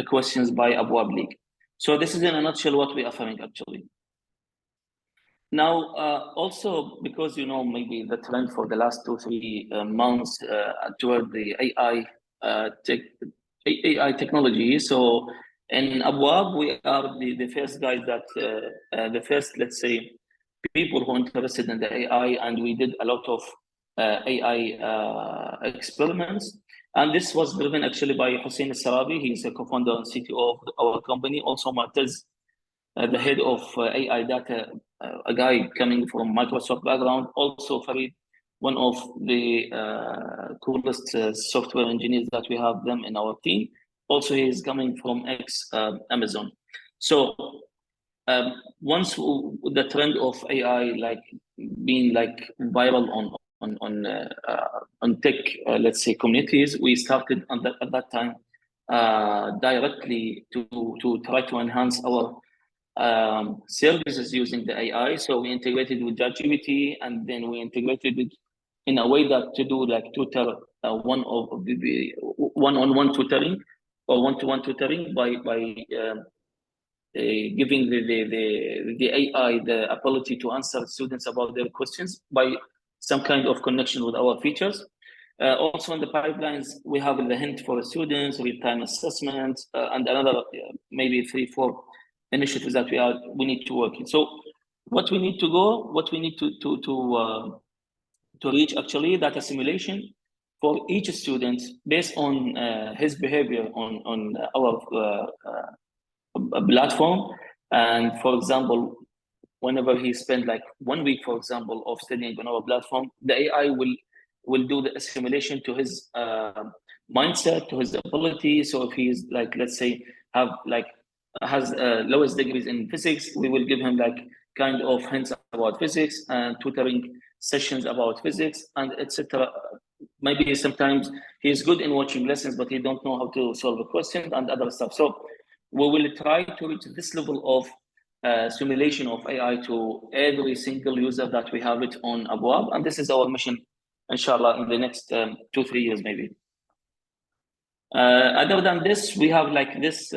questions by Abwaab League. So this is in a nutshell what we're offering actually. Now, also because you know maybe the trend for the last 2-3 months toward the AI technology. So in Abwaab, we are the first guys that the first, let's say, people who are interested in the AI, and we did a lot of AI experiments. And this was driven actually by Hussein Sarabi. He's a co-founder and CTO of our company. Also Martez, the head of AI data, a guy coming from Microsoft background. Also Farid, one of the coolest software engineers that we have them in our team. Also he is coming from Amazon. So once the trend of AI like being like viral tech, let's say, communities. We started at that time directly to try to enhance our services using the AI. So we integrated with ChatGPT, and then we integrated it in a way that to do like tutor one-on-one tutoring or one-to-one tutoring by giving the AI the ability to answer students about their questions by some kind of connection with our features. Also in the pipelines, we have the hint for students, real-time assessment, and another maybe 3-4 initiatives that we need to work in. So what we need to reach actually data simulation for each student based on his behavior on our platform. And for example, whenever he spent like 1 week, for example, of studying on our platform, the AI will do the assimilation to his mindset, to his ability. So if he's like, let's say, has lowest degrees in physics, we will give him like kind of hints about physics and tutoring sessions about physics and etc. Maybe sometimes he's good in watching lessons, but he don't know how to solve a question and other stuff. So we will try to reach this level of simulation of AI to every single user that we have it on Abwaab, and this is our mission, inshallah, in the next 2-3 years maybe. Other than this, we have like this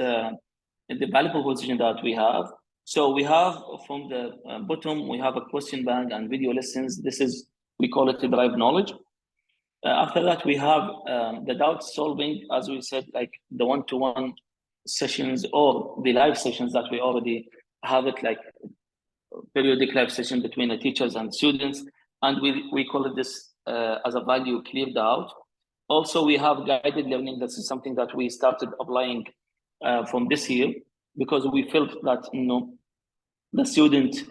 the value proposition that we have. So we have from the bottom, we have a question bank and video lessons. This is, we call it derived knowledge. After that, we have the doubt solving, as we said, like the one-to-one sessions or the live sessions that we already have it, like periodic live session between the teachers and students. And we call it this as a value cleared out. Also, we have guided learning. This is something that we started applying from this year, because we felt that, you know, the students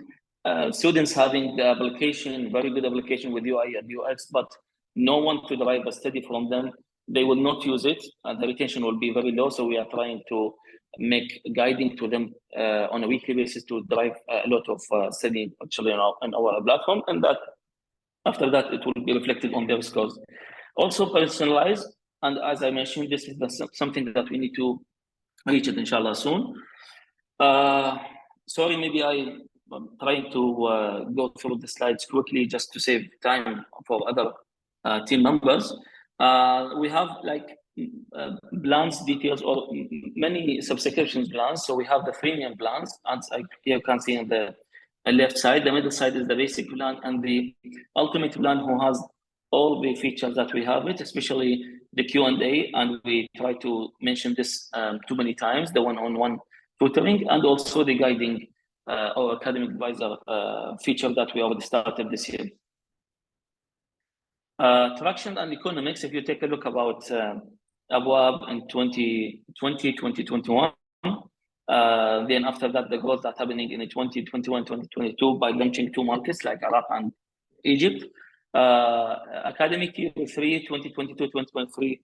having the application, very good application with UI and UX, but no one to derive a study from them, they will not use it, and the retention will be very low. So we are trying to make guiding to them on a weekly basis to derive a lot of study actually on our platform, and that after that it will be reflected on their scores. Also personalized, and as I mentioned, this is something that we need to reach it, inshallah, soon. Sorry, maybe I'm trying to go through the slides quickly just to save time for other team members. We have like plans details or many subscriptions plans. So we have the freemium plans, and you can see on the left side. The middle side is the basic plan, and the ultimate plan who has all the features that we have it, especially the Q&A, and we try to mention this too many times, the one-on-one tutoring, and also the guiding or academic advisor feature that we already started this year. Traction and economics, if you take a look about Abwaab in 2020, 2021, then after that, the growth that's happening in 2021, 2022 by launching 2 markets like Iraq and Egypt. Academic year 3, 2022, 2023,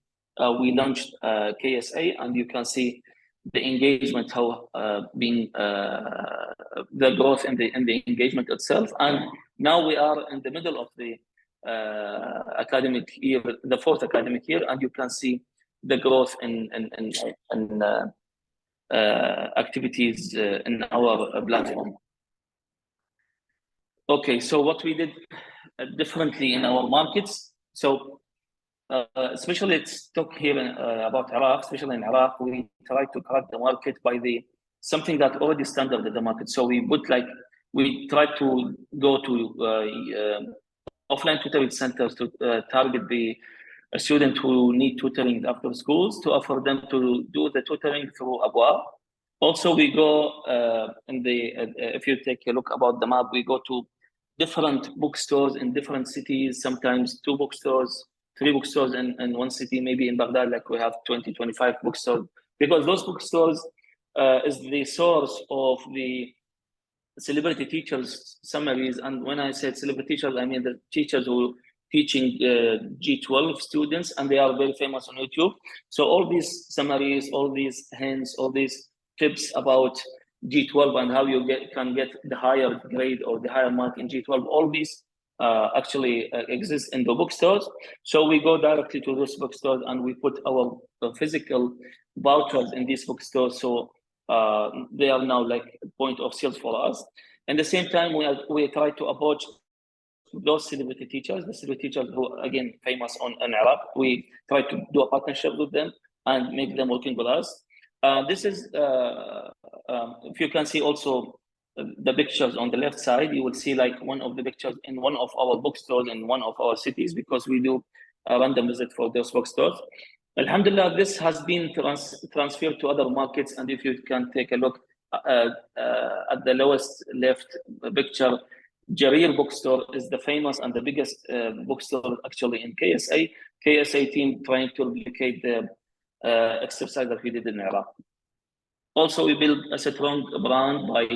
we launched KSA, and you can see the engagement, how being the growth in the engagement itself. And now we are in the middle of the academic year, the 4th academic year, and you can see the growth in activities in our platform. Okay, so what we did differently in our markets. So especially let's talk here about Iraq. Especially in Iraq, we try to crack the market by something that already standard in the market. So we try to go to offline tutoring centers to target the student who need tutoring after schools, to offer them to do the tutoring through Abwaab. Also, we go if you take a look about the map, we go to different bookstores in different cities, sometimes 2 bookstores, 3 bookstores in one city. Maybe in Baghdad, like we have 20, 25 bookstores, because those bookstores is the source of the celebrity teachers summaries. And when I said celebrity teachers, I mean the teachers who teaching G12 students, and they are very famous on YouTube. So all these summaries, all these hints, all these tips about G12 and how you can get the higher grade or the higher mark in G12, all these actually exist in the bookstores. So we go directly to those bookstores and we put our physical vouchers in these bookstores. So they are now like a point of sales for us. And at the same time, we try to approach those celebrity teachers, the celebrity teachers who again famous in Iraq. We try to do a partnership with them and make them working with us. This is, if you can see also the pictures on the left side, you will see like one of the pictures in one of our bookstores in one of our cities, because we do a random visit for those bookstores. Alhamdulillah, this has been transferred to other markets. And if you can take a look at the lowest left picture, Jarir bookstore is the famous and the biggest bookstore actually in KSA. KSA team trying to replicate the exercise that we did in Iraq. Also, we build a strong brand by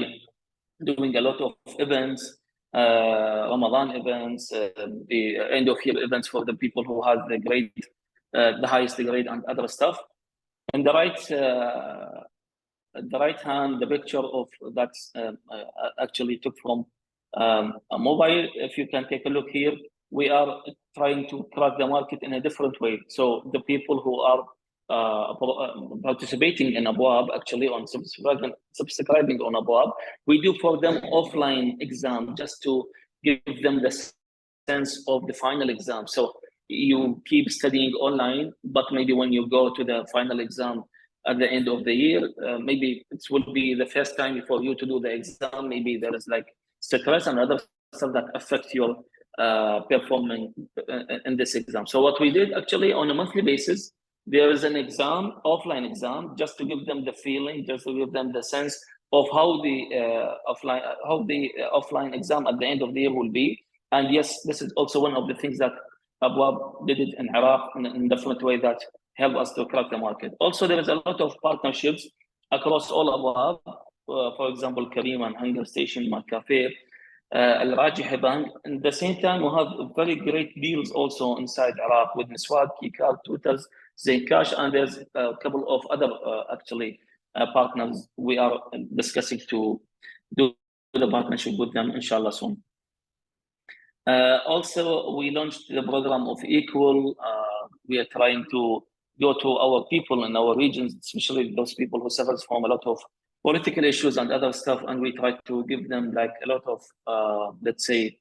doing a lot of events, Ramadan events, the end of year events for the people who have the grade, the highest grade and other stuff. And the right hand, the picture of that's actually took from a mobile. If you can take a look here, we are trying to crack the market in a different way. So the people who are participating in Abwaab, actually on subscribing on Abwaab, we do for them offline exam just to give them the sense of the final exam. So you keep studying online, but maybe when you go to the final exam at the end of the year, maybe it will be the first time for you to do the exam. Maybe there is like stress and other stuff that affect your performance in this exam. So what we did actually on a monthly basis, there is an exam, offline exam, just to give them the feeling, just to give them the sense of how the offline exam at the end of the year will be. And yes, this is also one of the things that Abwaab did it in Iraq in a different way that help us to crack the market. Also, there is a lot of partnerships across all Abwaab. For example, Kareem and Hunger Station, McCafe, Al-Rajih Bank. At the same time, we have very great deals also inside Iraq with Niswad, Kikar, Tutors, Zaykash, and there's a couple of other actually partners we are discussing to do the partnership with them, inshallah, soon. Also, we launched the program of Equal. We are trying to go to our people in our regions, especially those people who suffer from a lot of political issues and other stuff, and we try to give them like a lot of, let's say,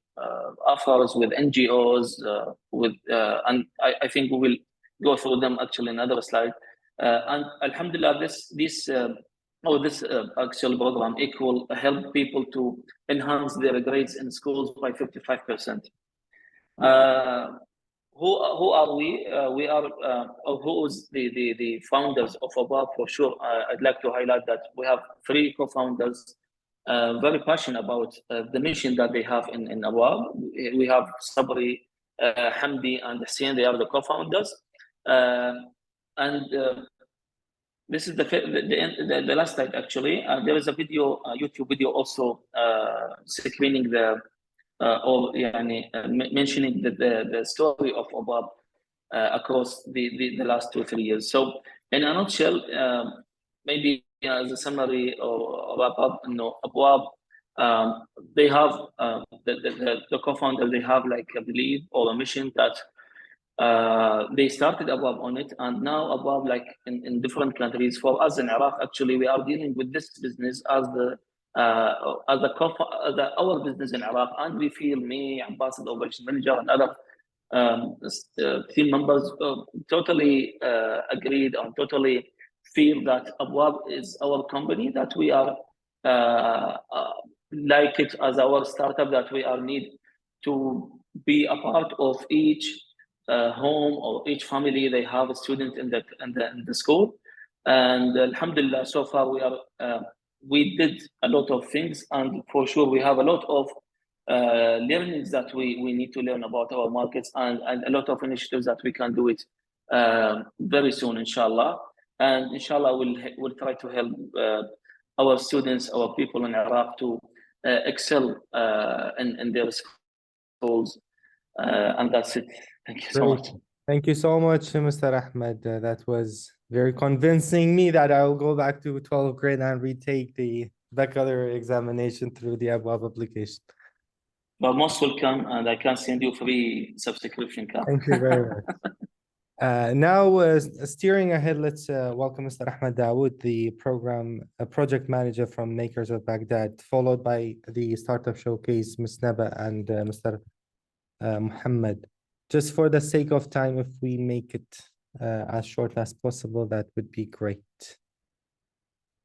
offers with NGOs, and I think we will go through them actually in another slide. And Alhamdulillah, this actual program Equal help people to enhance their grades in schools by 55%. Who are we? We are who is the founders of Abwaab for sure. I'd like to highlight that we have 3 co-founders, very passionate about the mission that they have in Abwaab. We have Sabri, Hamdi, and Hussein. They are the co-founders, and this is the last slide actually. There is a video, YouTube video also screening the. Mentioning the story of Abwaab across the last 2-3 years. So in a nutshell, maybe as a summary or wrap up, Abwaab, they have the co-founder, they have like a belief or a mission that they started Abwaab on it, and now Abwaab, like in different countries. For us in Iraq, actually, we are dealing with this business as our business in Iraq, and we feel me, Abbas, the operation manager, and other team members totally agreed and totally feel that Abwaab is our company, that we are like it as our startup, that we are need to be a part of each home or each family. They have a student in the school, and Alhamdulillah, so far we did a lot of things, and for sure we have a lot of learnings that we need to learn about our markets, and a lot of initiatives that we can do it very soon, inshallah. And inshallah, we'll try to help our students, our people in Iraq to excel in their schools. And that's it. Thank you so much. Thank you so much, Mr. Ahmed. That was very convincing me that I will go back to 12th grade and retake the baccalaureate examination through the Abwaab application. But most welcome, and I can send you free subscription card. Thank you very much. Steering ahead, let's welcome Mr. Ahmed Dawood, the project manager from Makers of Baghdad, followed by the Startup Showcase, Ms. Naba and Mr. Muhammad. Just for the sake of time, if we make it as short as possible, that would be great.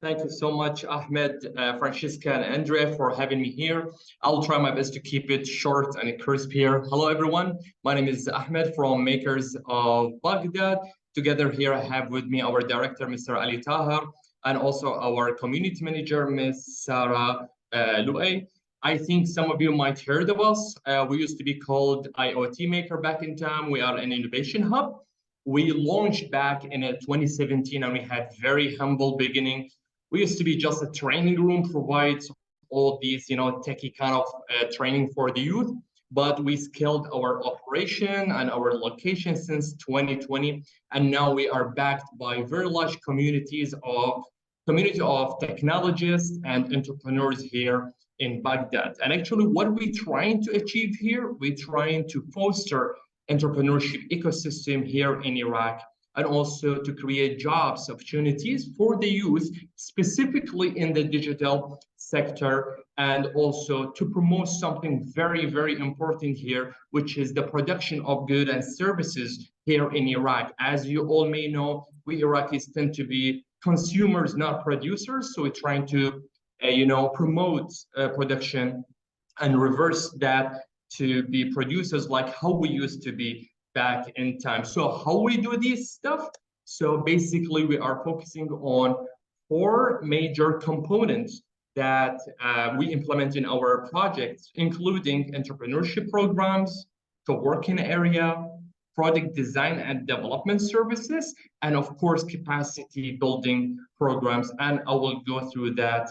Thank you so much, Ahmed, Francesca, and Andrea for having me here. I'll try my best to keep it short and crisp here. Hello, everyone. My name is Ahmed from Makers of Baghdad. Together here, I have with me our director, Mr. Ali Tahar, and also our community manager, Ms. Sarah Luay. I think some of you might heard of us. We used to be called IoT Maker back in time. We are an innovation hub. We launched back in 2017, and we had very humble beginning. We used to be just a training room, provides all these, techie kind of training for the youth. But we scaled our operation and our location since 2020, and now we are backed by very large community of technologists and entrepreneurs here in Baghdad. And actually, what we're trying to achieve here, we're trying to foster entrepreneurship ecosystem here in Iraq, and also to create jobs opportunities for the youth, specifically in the digital sector, and also to promote something very, very important here, which is the production of goods and services here in Iraq. As you all may know, we Iraqis tend to be consumers, not producers. So we're trying to, promote production and reverse that to be producers like how we used to be back in time. So how we do this stuff? So basically we are focusing on 4 major components that we implement in our projects, including entrepreneurship programs, co-working area, product design and development services, and of course, capacity building programs. And I will go through that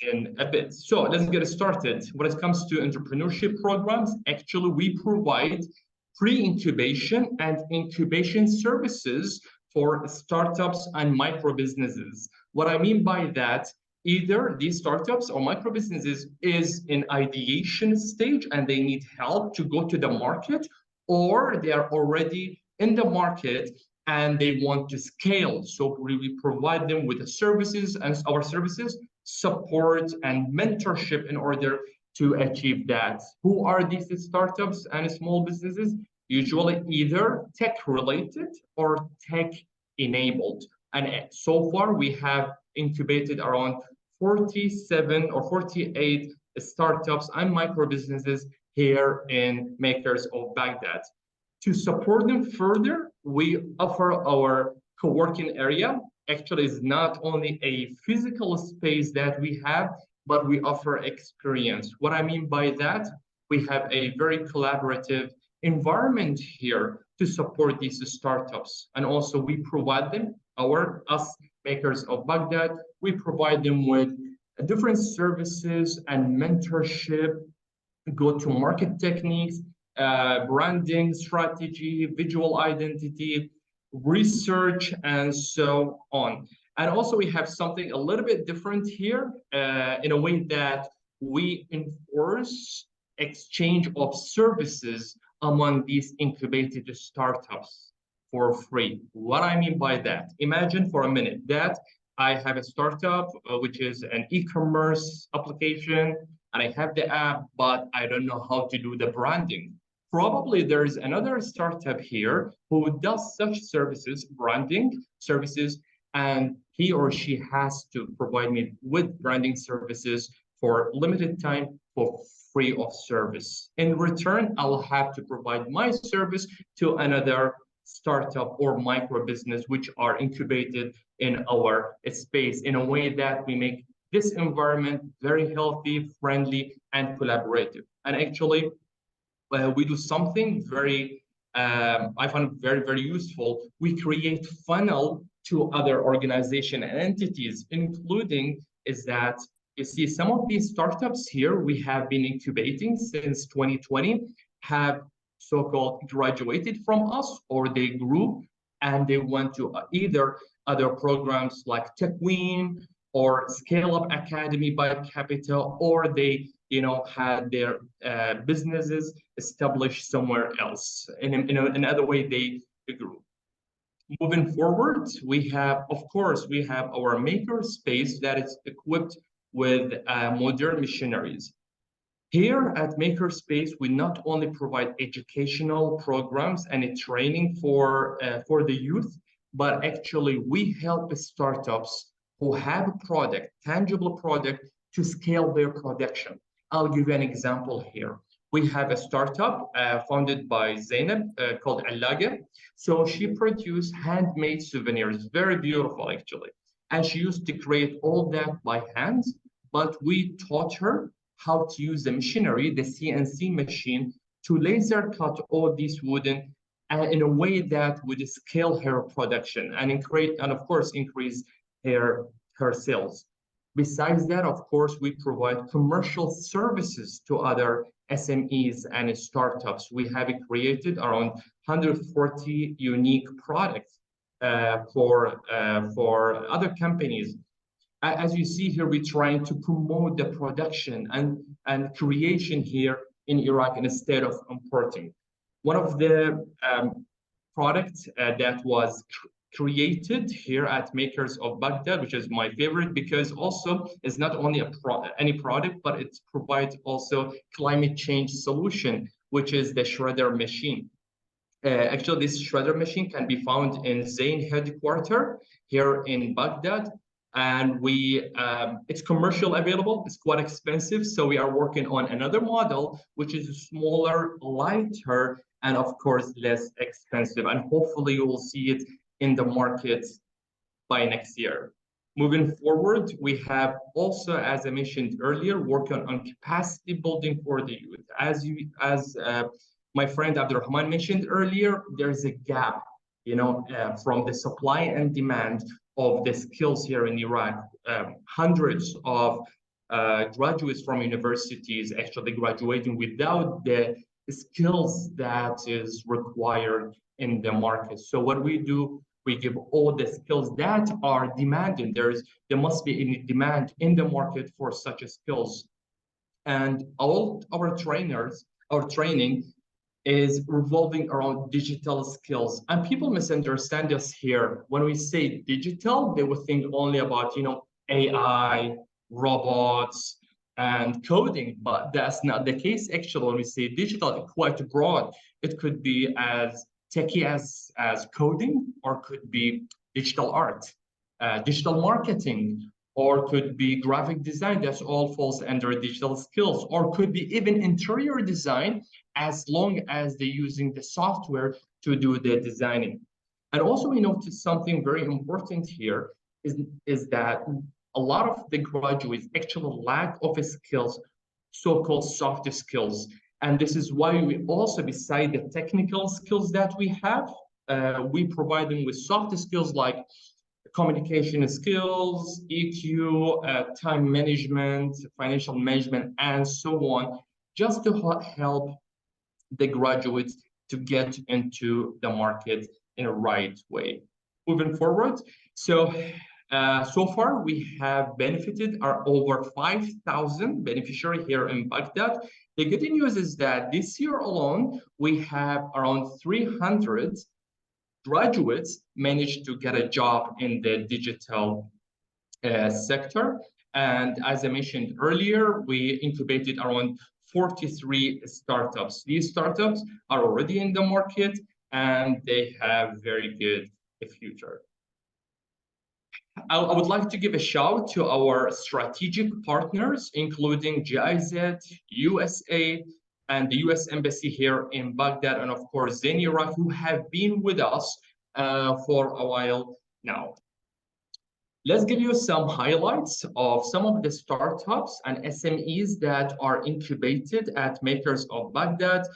in a bit. So let's get started. When it comes to entrepreneurship programs, actually we provide pre-incubation and incubation services for startups and micro businesses. What I mean by that, either these startups or micro businesses is in ideation stage and they need help to go to the market, or they are already in the market and they want to scale. So we provide them with the services, and our services support and mentorship in order to achieve that. Who are these startups and small businesses? Usually either tech-related or tech-enabled. And so far, we have incubated around 47 or 48 startups and micro businesses here in Makers of Baghdad. To support them further, we offer our co-working area. Actually, it's not only a physical space that we have, but we offer experience. What I mean by that, we have a very collaborative environment here to support these startups. And also we provide them, us Makers of Baghdad, we provide them with different services and mentorship, go-to-market techniques, branding strategy, visual identity, research, and so on. And also we have something a little bit different here in a way that we enforce exchange of services among these incubated startups for free. What I mean by that, imagine for a minute that I have a startup, which is an e-commerce application, and I have the app, but I don't know how to do the branding. Probably there's another startup here who does such services, branding services, and he or she has to provide me with branding services for limited time for free of service. In return, I'll have to provide my service to another startup or micro business, which are incubated in our space in a way that we make this environment very healthy, friendly, and collaborative. And actually, we do something very, I find very, very useful. We create funnel to other organizations and entities, including is that you see some of these startups here we have been incubating since 2020 have so-called graduated from us, or they grew and they went to either other programs like TechWin or Scale Up Academy by Kapita, or they had their businesses established somewhere else. In another way, they grew. Moving forward, we have, of course, we have our maker space that is equipped with modern machineries. Here at Makerspace, we not only provide educational programs and training for the youth, but actually we help startups who have a product, tangible product, to scale their production. I'll give you an example here. We have a startup founded by Zainab called Allaga. So she produced handmade souvenirs, very beautiful actually. And she used to create all that by hand, but we taught her how to use the machinery, the CNC machine, to laser cut all these wooden in a way that would scale her production and of course increase her sales. Besides that, of course, we provide commercial services to other SMEs and startups. We have created around 140 unique products for other companies. As you see here, we're trying to promote the production and creation here in Iraq instead of importing. One of the products that was created here at Makers of Baghdad, which is my favorite because also it's not only any product, but it provides also climate change solution, which is the shredder machine. Actually, this shredder machine can be found in Zain headquarters here in Baghdad. And it's commercial available, it's quite expensive. So we are working on another model, which is smaller, lighter, and of course, less expensive. And hopefully you will see it in the market by next year. Moving forward, we have also, as I mentioned earlier, working on capacity building for the youth. As my friend Abdurrahman mentioned earlier, there's a gap, from the supply and demand of the skills here in Iraq. Hundreds of graduates from universities actually graduating without the skills that is required in the market. So what we do, we give all the skills that are demanded. There must be any demand in the market for such skills. And all our training is revolving around digital skills. And people misunderstand us here. When we say digital, they will think only about, AI, robots, and coding, but that's not the case. Actually, when we say digital, it's quite broad. It could be as techy as coding, or could be digital art, digital marketing, or could be graphic design. That's all falls under digital skills, or could be even interior design, as long as they're using the software to do the designing. And also we noticed something very important here is that a lot of the graduates actually lack of skills, so-called soft skills. And this is why we also, beside the technical skills that we have, we provide them with soft skills like communication skills, EQ, time management, financial management, and so on, just to help the graduates to get into the market in a right way. Moving forward, so far we have benefited our over 5,000 beneficiaries here in Baghdad. The good news is that this year alone, we have around 300 graduates managed to get a job in the digital sector. And as I mentioned earlier, we incubated around 43 startups. These startups are already in the market and they have very good future. I would like to give a shout to our strategic partners, including GIZ, USA, and the US Embassy here in Baghdad, and of course, Zain Iraq, who have been with us for a while now. Let's give you some highlights of some of the startups and SMEs that are incubated at Makers of Baghdad.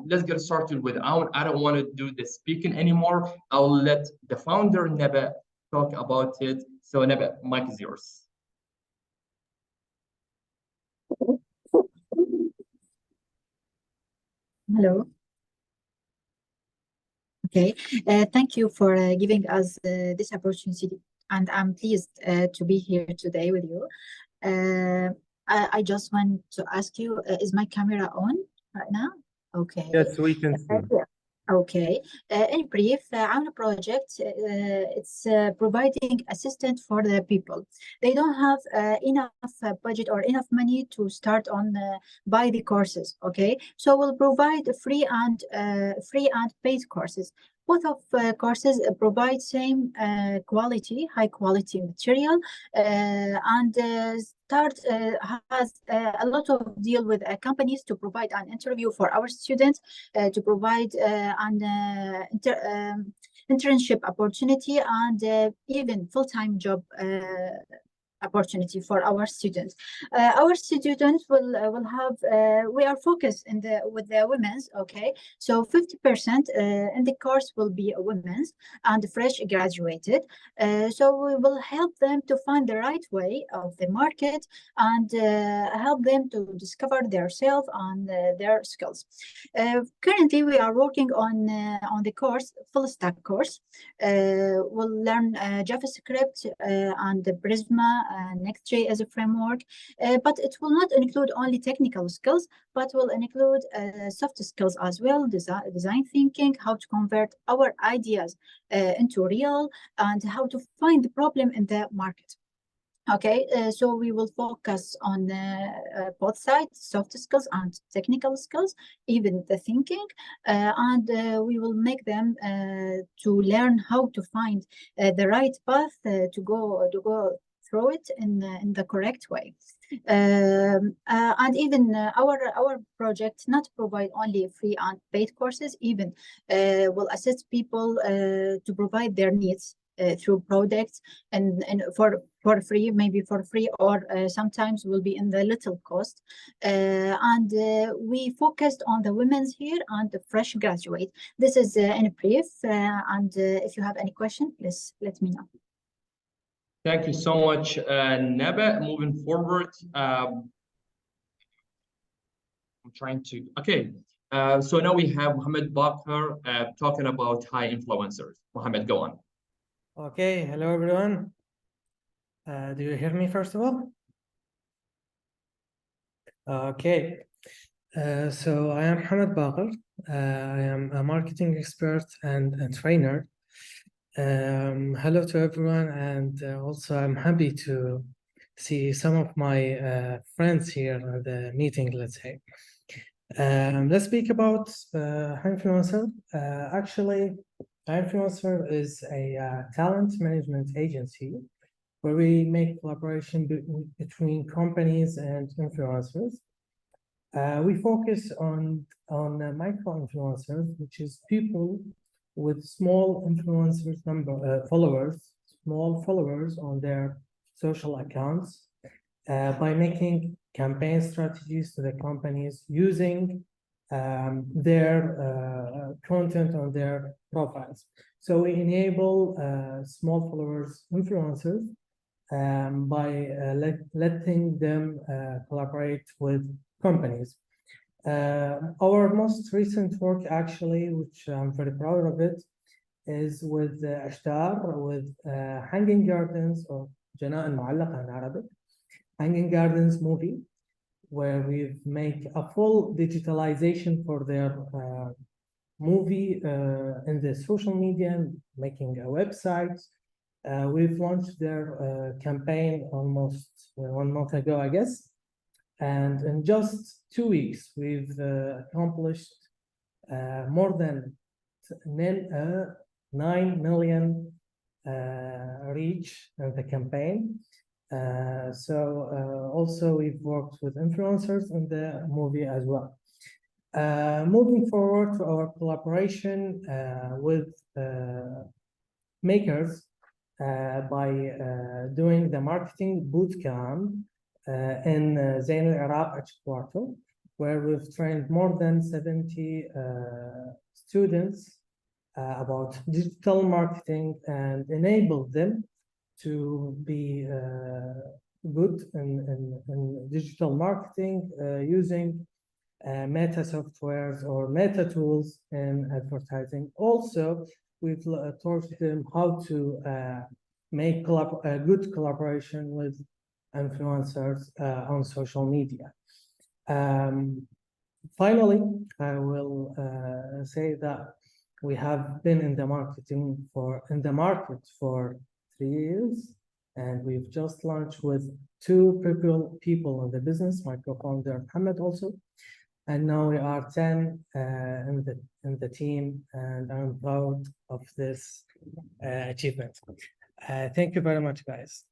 Let's get started with I don't want to do the speaking anymore. I'll let the founder, Neba, talk about it. So Neba, mic is yours. Hello. Okay, thank you for giving us this opportunity, and I'm pleased to be here today with you. I just want to ask you, is my camera on right now? Okay. Yes, we can see. Okay. In brief, our project, it's providing assistance for the people. They don't have enough budget or enough money to start on buy the courses. Okay, so we'll provide free and paid courses. Both of courses provide same quality, high quality material, and start has a lot of deal with companies to provide an interview for our students, to provide an internship opportunity and even full-time job opportunity for our students. Our students will have we are focused in the with the women's. Okay, so 50% in the course will be women's and fresh graduated. So we will help them to find the right way of the market and help them to discover their self and their skills. Currently, we are working on the course, full stack course. We'll learn JavaScript and the Prisma, Next.js as a framework, but it will not include only technical skills, but will include soft skills as well, design thinking, how to convert our ideas into real, and how to find the problem in the market. Okay, so we will focus on both sides, soft skills and technical skills, even the thinking, and we will make them to learn how to find the right path to go through it in the correct way. And even our project not provide only free and paid courses, even will assist people to provide their needs through products and for free, maybe for free, or sometimes will be in the little cost. And we focused on the women's here and the fresh graduate. This is in brief, and if you have any question, please let me know. Thank you so much, Naba. Moving forward, I'm trying to, okay. So now we have Mohammed Bakr talking about high influencers. Mohammed, go on. Okay, hello everyone. Do you hear me first of all? Okay, so I am Mohammed Bakr. I am a marketing expert and a trainer. Hello to everyone, and also I'm happy to see some of my friends here at the meeting, let's say. Let's speak about high influencer. Actually, High Influencer is a talent management agency where we make collaboration between companies and influencers. We focus on micro influencers, which is people with small influencers small followers on their social accounts, by making campaign strategies to the companies using their content on their profiles. So we enable small followers influencers by letting them collaborate with companies. Our most recent work, actually, which I'm very proud of it, is with Ashtar, with Hanging Gardens, or Jana al-Mu'allaqa in Arabic, Hanging Gardens movie, where we've made a full digitalization for their movie in the social media, making a website. We've launched their campaign almost 1 month ago, I guess. And in just 2 weeks, we've accomplished more than 9 million reach in the campaign. Also we've worked with influencers in the movie as well. Moving forward to our collaboration with makers by doing the marketing bootcamp in Zain al-Iraq headquarter, where we've trained more than 70 students about digital marketing and enabled them to be good in digital marketing using meta softwares or meta tools in advertising. Also, we've taught them how to make a good collaboration with influencers on social media. Finally, I will say that we have been in the market for 3 years, and we've just launched with 2 people in the business, my co-founder Mohammed also, and now we are 10 in the team, and I'm proud of this achievement. Thank you very much, guys.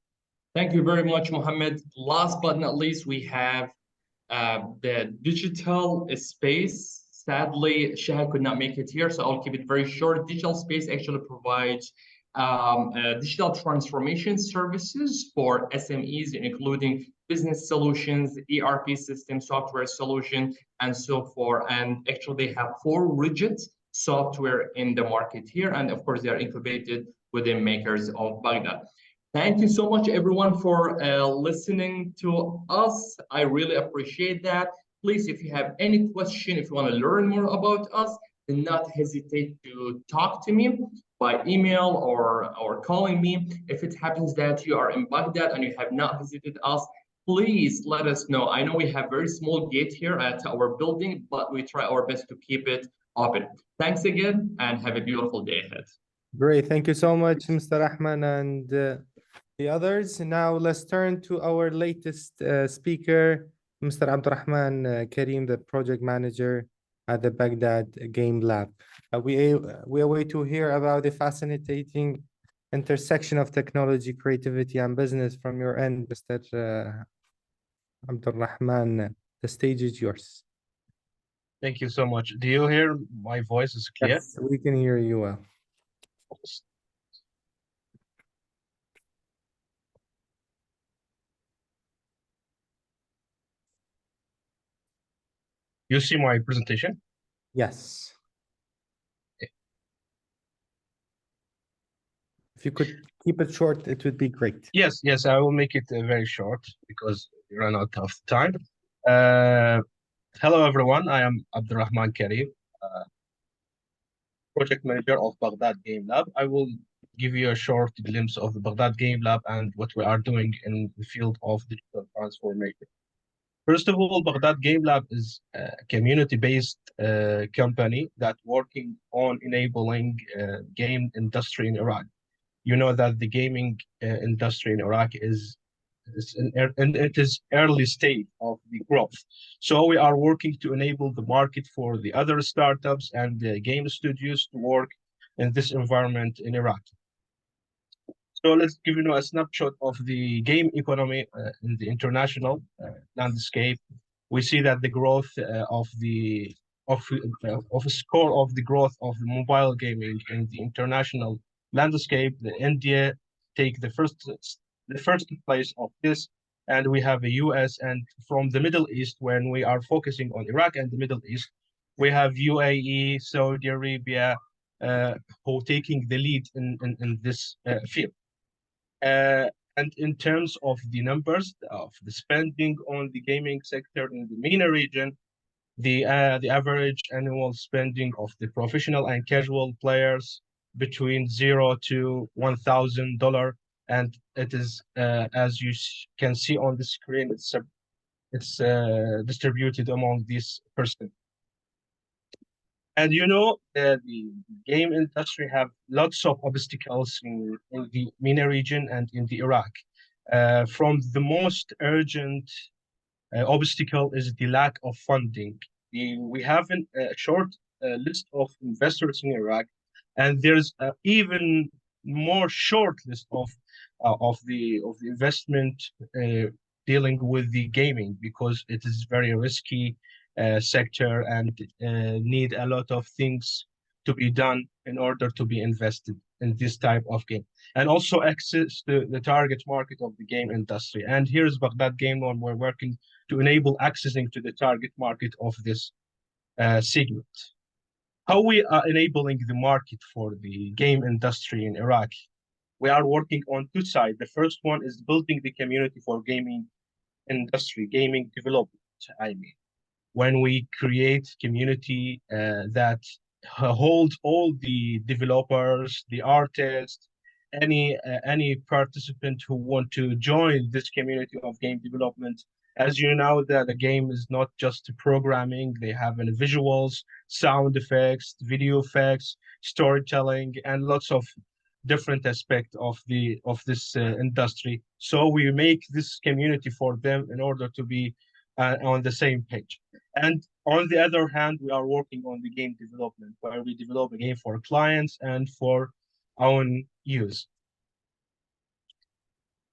Thank you very much, Mohammed. Last but not least, we have the digital space. Sadly, Shahad could not make it here, so I'll keep it very short. Digital space actually provides digital transformation services for SMEs, including business solutions, ERP system, software solution, and so forth. And actually, they have 4 rigid software in the market here, and of course, they are incubated within makers of Baghdad. Thank you so much, everyone, for listening to us. I really appreciate that. Please, if you have any question, if you want to learn more about us, do not hesitate to talk to me by email or calling me. If it happens that you are in Baghdad and you have not visited us, please let us know. I know we have very small gate here at our building, but we try our best to keep it open. Thanks again, and have a beautiful day ahead. Great. Thank you so much, Mr. Rahman and the others. Now let's turn to our latest speaker, Mr. Abdurrahman Karim, the project manager at the Baghdad Game Lab. We await to hear about the fascinating intersection of technology, creativity, and business from your end, Mr. Abdurrahman. The stage is yours. Thank you so much. Do you hear my voice is clear? Yes, we can hear you well. You see my presentation? Yes. Okay. If you could keep it short, it would be great. Yes, I will make it very short because we ran out of time. Hello, everyone. I am Abdurrahman Karim, project manager of Baghdad Game Lab. I will give you a short glimpse of the Baghdad Game Lab and what we are doing in the field of digital transformation. First of all, Baghdad Game Lab is a community-based company that working on enabling game industry in Iraq. You know that the gaming industry in Iraq is it is early stage of the growth. So we are working to enable the market for the other startups and the game studios to work in this environment in Iraq. So let's give you a snapshot of the game economy in the international landscape. We see that the growth of a score of the growth of the mobile gaming in the international landscape. India take the first place of this, and we have the US, and from the Middle East, when we are focusing on Iraq and the Middle East, we have UAE, Saudi Arabia, who taking the lead in this field. And in terms of the numbers of the spending on the gaming sector in the MENA region, the average annual spending of the professional and casual players between $0 to $1,000, and it is as you can see on the screen, it's distributed among these persons. And you know, the game industry have lots of obstacles in the MENA region and in the Iraq. From the most urgent obstacle is the lack of funding. We have a short list of investors in Iraq, and there's even more short list of the investment dealing with the gaming, because it is very risky sector and need a lot of things to be done in order to be invested in this type of game, and also access to the target market of the game industry. And here's Baghdad Game Lab. We're working to enable accessing to the target market of this segment. How we are enabling the market for the game industry in Iraq? We are working on 2 sides. The first one is building the community for gaming industry, gaming development, I mean. When we create community that hold all the developers, the artists, any participant who want to join this community of game development. As you know, that the game is not just programming; they have visuals, sound effects, video effects, storytelling, and lots of different aspects of this industry. So we make this community for them in order to be on the same page. And on the other hand, we are working on the game development, where we develop a game for clients and for own use.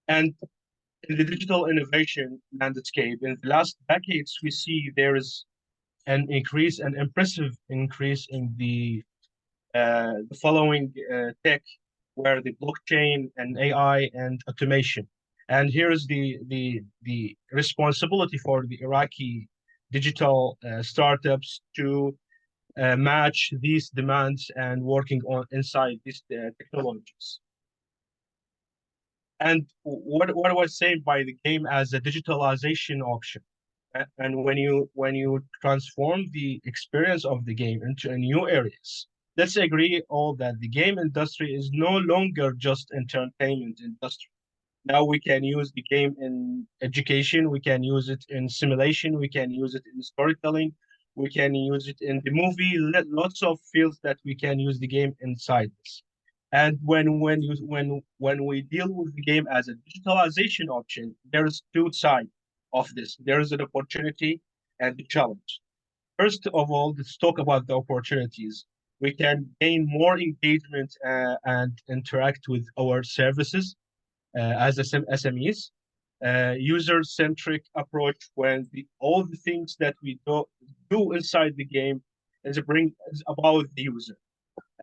And in the digital innovation landscape, in the last decades, we see there is an impressive increase in the following tech, where the blockchain and AI and automation. And here is the responsibility for the Iraqi digital startups to match these demands and working on inside these technologies. And what I was saying by the game as a digitalization option. And when you transform the experience of the game into new areas, let's agree all that the game industry is no longer just entertainment industry. Now we can use the game in education, we can use it in simulation, we can use it in storytelling, we can use it in the movie, lots of fields that we can use the game inside this. And when we deal with the game as a digitalization option, there's two sides of this. There is an opportunity and the challenge. First of all, let's talk about the opportunities. We can gain more engagement and interact with our services as SMEs. User-centric approach, when all the things that we do inside the game is about the user.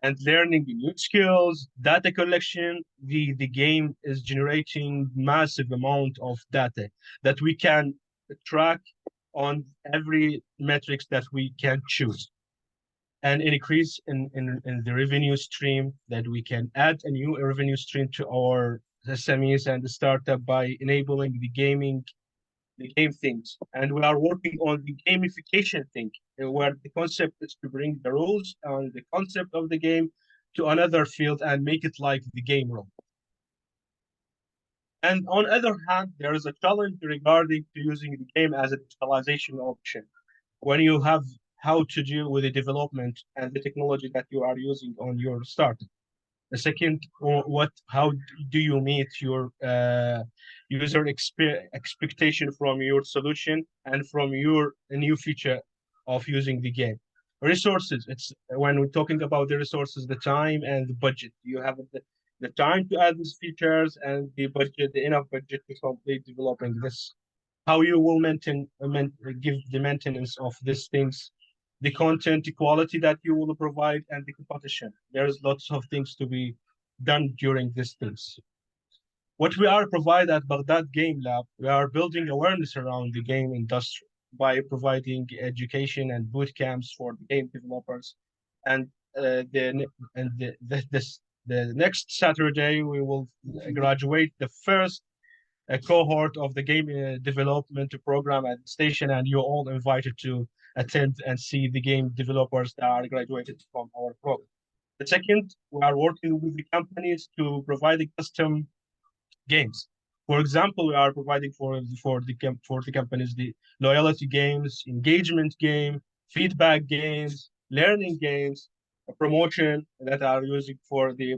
And learning new skills, data collection, the game is generating massive amount of data that we can track on every metrics that we can choose. And an increase in the revenue stream, that we can add a new revenue stream to our SMEs and the startup by enabling the game things. And we are working on the gamification thing, where the concept is to bring the rules and the concept of the game to another field and make it like the game role. And on the other hand, there is a challenge regarding to using the game as a digitalization option. When you have how to deal with the development and the technology that you are using on your startup. The second, how do you meet your user expectation from your solution and from your new feature of using the game? Resources, it's when we're talking about the resources, the time and the budget. You have the time to add these features and the budget, the enough budget to complete developing this. How you will give the maintenance of these things, the content, the quality that you will provide, and the competition. There's lots of things to be done during these things. What we are provide at Baghdad Game Lab, we are building awareness around the game industry by providing education and boot camps for the game developers. And the next Saturday, we will graduate the first cohort of the game development program at the station, and you're all invited to attend and see the game developers that are graduated from our program. The second, we are working with the companies to provide custom games. For example, we are providing for the companies the loyalty games, engagement game, feedback games, learning games, promotion that are using for the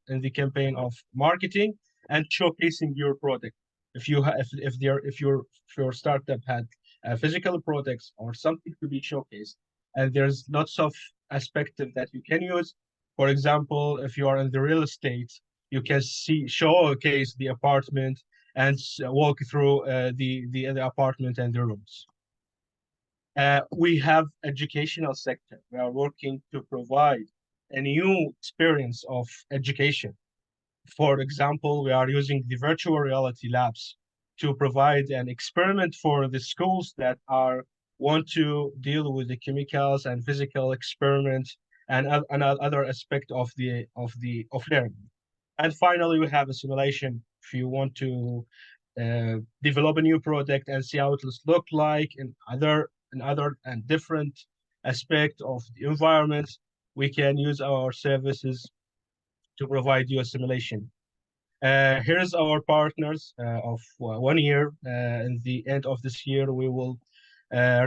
in the campaign of marketing and showcasing your product. If your startup had physical products or something to be showcased, and there's lots of aspects that you can use. For example, if you are in the real estate, you can showcase the apartment and walk through the apartment and the rooms. We have educational sector. We are working to provide a new experience of education. For example, we are using the virtual reality labs to provide an experiment for the schools that want to deal with the chemicals and physical experiments and other aspect of learning. And finally, we have a simulation if you want to develop a new product and see how it will look like in other and different aspect of the environment. We can use our services to provide you a simulation. Here's our partners of 1 year. In the end of this year, we will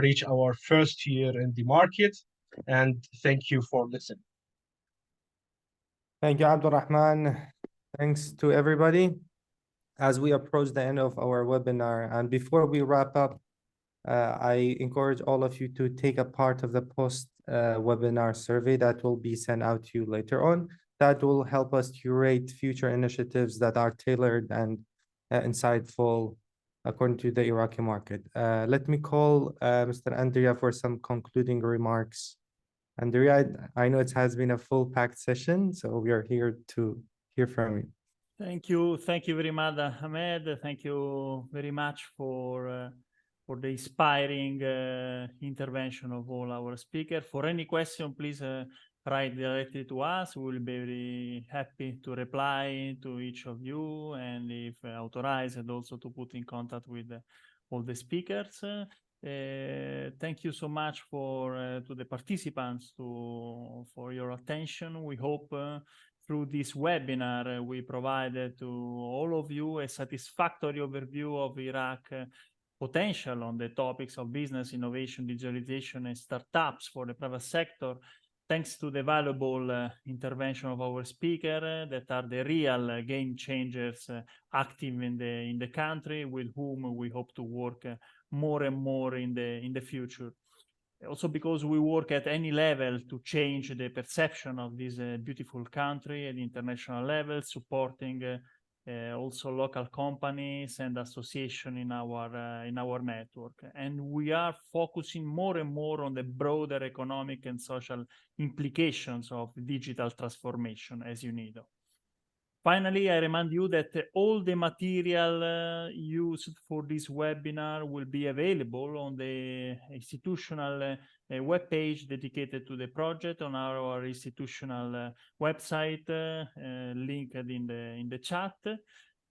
reach our first year in the market. And thank you for listening. Thank you, Abdulrahman. Thanks to everybody. As we approach the end of our webinar, and before we wrap up, I encourage all of you to take a part of the post-webinar survey that will be sent out to you later on. That will help us curate future initiatives that are tailored and insightful according to the Iraqi market. Let me call Mr. Andrea for some concluding remarks. Andrea, I know it has been a full-packed session, so we are here to hear from you. Thank you very much, Ahmed. Thank you very much for the inspiring intervention of all our speakers. For any question, please write directly to us. We will be very happy to reply to each of you, and if authorized, and also to put in contact with all the speakers. Thank you so much to the participants for your attention. We hope through this webinar we provided to all of you a satisfactory overview of Iraq potential on the topics of business, innovation, digitalization, and startups for the private sector, thanks to the valuable intervention of our speakers that are the real game changers active in the country, with whom we hope to work more and more in the future. Also because we work at any level to change the perception of this beautiful country at the international level, supporting also local companies and associations in our network. And we are focusing more and more on the broader economic and social implications of digital transformation as UNIDO. Finally, I remind you that all the material used for this webinar will be available on the institutional webpage dedicated to the project on our institutional website, linked in the chat.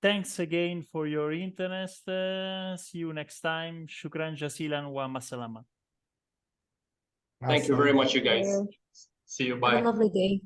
Thanks again for your interest. See you next time. Shukran jazilan wa masalama. Thank you very much, you guys. See you. Bye. Have a lovely day.